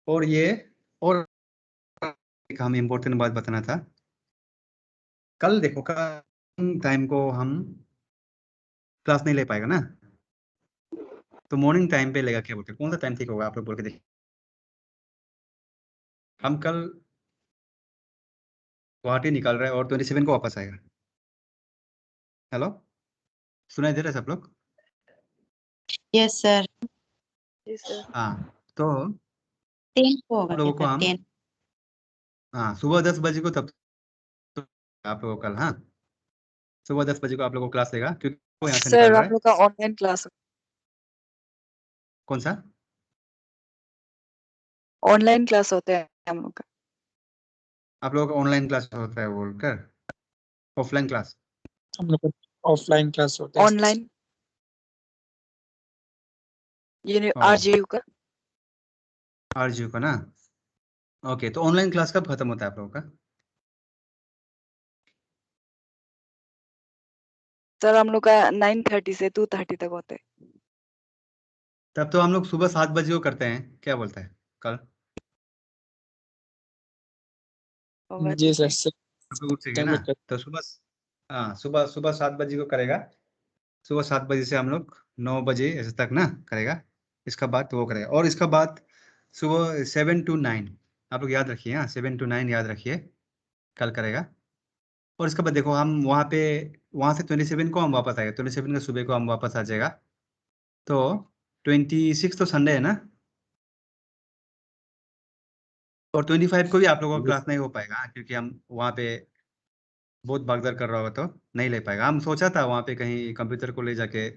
और ये और एक हम इम्पोर्टेंट बात बताना था, कल देखो का टाइम को हम क्लास नहीं ले पाएगा ना, तो मॉर्निंग टाइम पे लेगा, क्या बोलते हैं, कौन सा टाइम ठीक होगा आप लोग बोल के देखिए। हम कल गुवाहाटी निकल रहे हैं और 27 को वापस आएगा। हेलो, सुनाई दे रहा है सब लोग? Yes, sir. हाँ, तो 10 को होगा लोगों को क्या, हम 10? हाँ सुबह 10 बजे को, तब तो आप लोगों को कल, हाँ सुबह 10 बजे को आप लोगों को क्लास लेगा, क्योंकि वो यहाँ से निकल सर रहा आप है। लोग का ऑनलाइन क्लास, कौन सा ऑनलाइन क्लास होते हैं हम लोग का। आप लोगों का ऑनलाइन क्लास होता है बोलकर? Offline class? हम लोग का ऑफलाइन क्लास होता है। ऑनलाइन ये ओ, आरजेयू का। आरजीयू का ना? ओके, तो ऑनलाइन क्लास कब खत्म होता है आप लोगों का? सर हम लोग का 9:30 से 2:30 तक होते हैं। तब तो हम लोग सुबह 7 बजे को करते हैं, क्या बोलता है कल? होगा जी ठीक है। सर, सब लोग उठ सके ना? तो सुबह, हाँ सुबह सुबह 7 बजे को करेगा। सुबह 7 बजे से हम लोग 9 बजे ऐसे तक ना करेगा। इसका बाद वो करेगा, और इसका बाद सुबह 7 to 9, आप लोग याद रखिए, हाँ 7 to 9 याद रखिए, कल करेगा। और इसके बाद देखो हम वहाँ से 27 को हम वापस आएगा, 27 का सुबह को हम वापस आ जाएगा। तो 26 तो संडे है ना, और 25 को भी आप लोगों का क्लास नहीं हो पाएगा, क्योंकि हम वहाँ पे बहुत भागदौड़ कर रहा होगा तो नहीं ले पाएगा। हम सोचा था वहाँ पे कहीं कंप्यूटर को ले जाके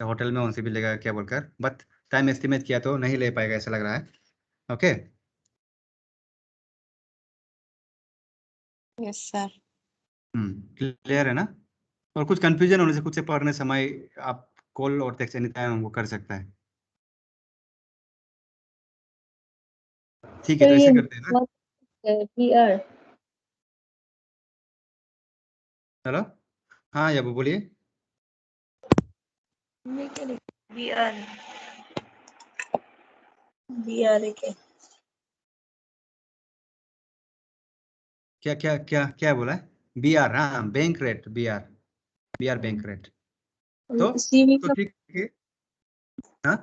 होटल में उनसे भी लेगा क्या बोलकर, बट टाइम एस्टिमेट किया तो नहीं ले पाएगा ऐसा लग रहा है। Okay, Yes, sir. क्लियर है ना? और कुछ कंफ्यूजन होने से कुछ से पढ़ने समय आप कॉल और टेक्स्ट एनी टाइम हमको कर सकता है। ठीक है, तो तो ये ऐसे करते हैं ना। PR हेलो, हाँ याबू बोलिए। BR के क्या क्या क्या क्या बोला है? BR, हाँ bank rate, BR bank rate. तो CB का ठीक है, हाँ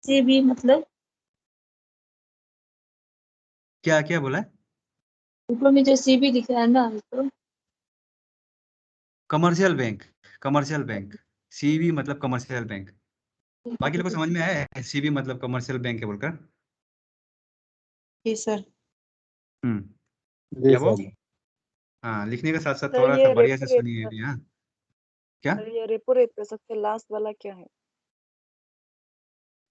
CB मतलब क्या क्या बोला है? ऊपर में जो सीबी लिखा है ना तो कमर्शियल बैंक, सीबी मतलब कमर्शियल बैंक। बाकी लोगों को समझ में आया है सीबी मतलब कमर्शियल बैंक है बोलकर? जी सर। जी क्या वो? सर। हाँ, लिखने के साथ साथ सर थोड़ा सा ये बढ़िया से रेपो रेट सुनिए का, भी। हाँ, क्या? सर ये रेपो रेट का सबसे लास्ट वाला क्या है?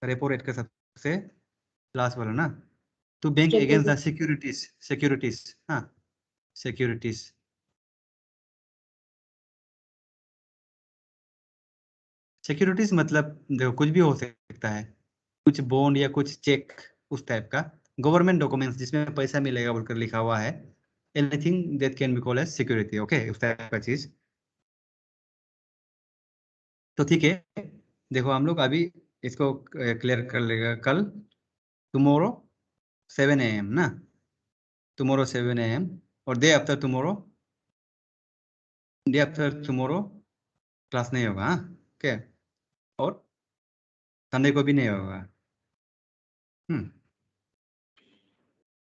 रेपो रेट का सबसे लास्ट वाला ना, तो बैंक चलिए अगेंस्ट द सिक्योरिटीज। हाँ, सिक्योरिटीज। सिक्योरिटीज मतलब देखो कुछ भी हो सकता है, कुछ बॉन्ड या कुछ चेक, उस टाइप का गवर्नमेंट डॉक्यूमेंट्स जिसमें पैसा मिलेगा बोलकर लिखा हुआ है, anything that can be called as security. Okay, उस टाइप का चीज। तो ठीक है, देखो हम लोग अभी इसको क्लियर कर लेगा कल, टुमारो 7 AM ना, टुमारो 7 AM, और डे आफ्टर टुमारो क्लास नहीं होगा। हाँ, ओके, और संडे को भी नहीं होगा।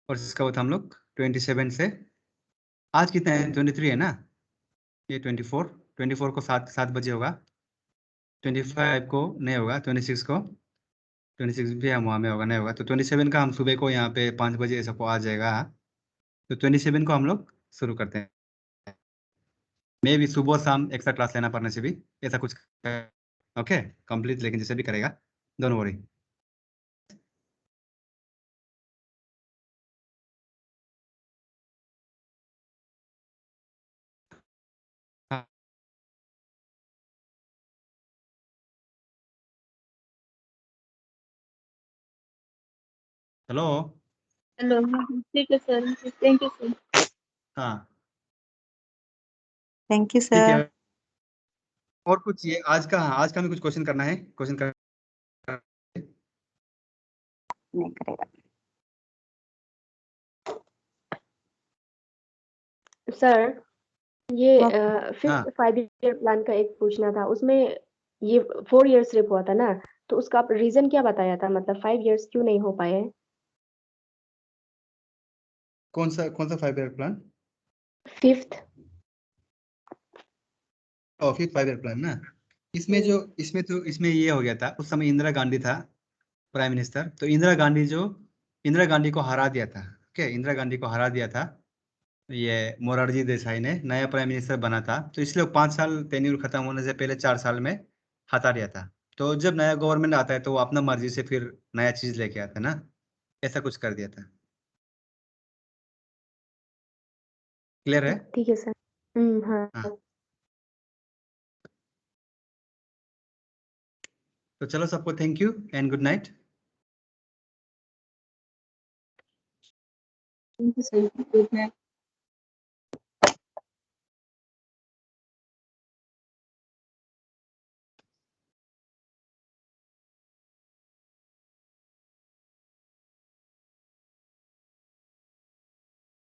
और इसका बाद हम लोग 27 से, आज कितना है, 23 है ना, ये 24 को 7 बजे होगा, 25 को नहीं होगा, 26 भी हम वहाँ में होगा, नहीं होगा, तो 27 का हम सुबह को यहाँ पे 5 बजे सबको आ जाएगा। तो 27 को हम लोग शुरू करते हैं। मे भी सुबह शाम एक्स्ट्रा क्लास लेना पड़ने से भी ऐसा कुछ। ओके, कंप्लीट लेकिन जैसे भी करेगा, डोंट वरी। हेलो। हेलो। ठीक है सर, थैंक यू सर। हाँ, थैंक यू ठीक सर। है। और कुछ ये आज का में कुछ क्वेश्चन करना है, क्वेश्चन कर। नहीं करेगा। सर ये हाँ। हाँ, फिफ्थ 5 ईयर प्लान का एक पूछना था, उसमें ये 4 ईयर सिर्फ हुआ था ना, तो उसका आप रीजन क्या बताया था, मतलब 5 ईयर्स क्यों नहीं हो पाए? कौन सा 5 year plan? Fifth. Fifth 5 year plan ना, इसमें ये हो गया था, उस समय इंदिरा गांधी था प्राइम मिनिस्टर, तो इंदिरा गांधी को हरा दिया था। ओके, इंदिरा गांधी को हरा दिया था, ये मोरारजी देसाई ने नया प्राइम मिनिस्टर बना था, तो इसलिए 5 साल टेन्यूर खत्म होने से पहले 4 साल में हटा दिया था। तो जब नया गवर्नमेंट आता है तो वो अपना मर्जी से फिर नया चीज लेके आता है ना, ऐसा कुछ कर दिया था। क्लियर है? ठीक है सर। हाँ। हाँ, तो चलो सबको thank you and good night. Thank you sir, good night.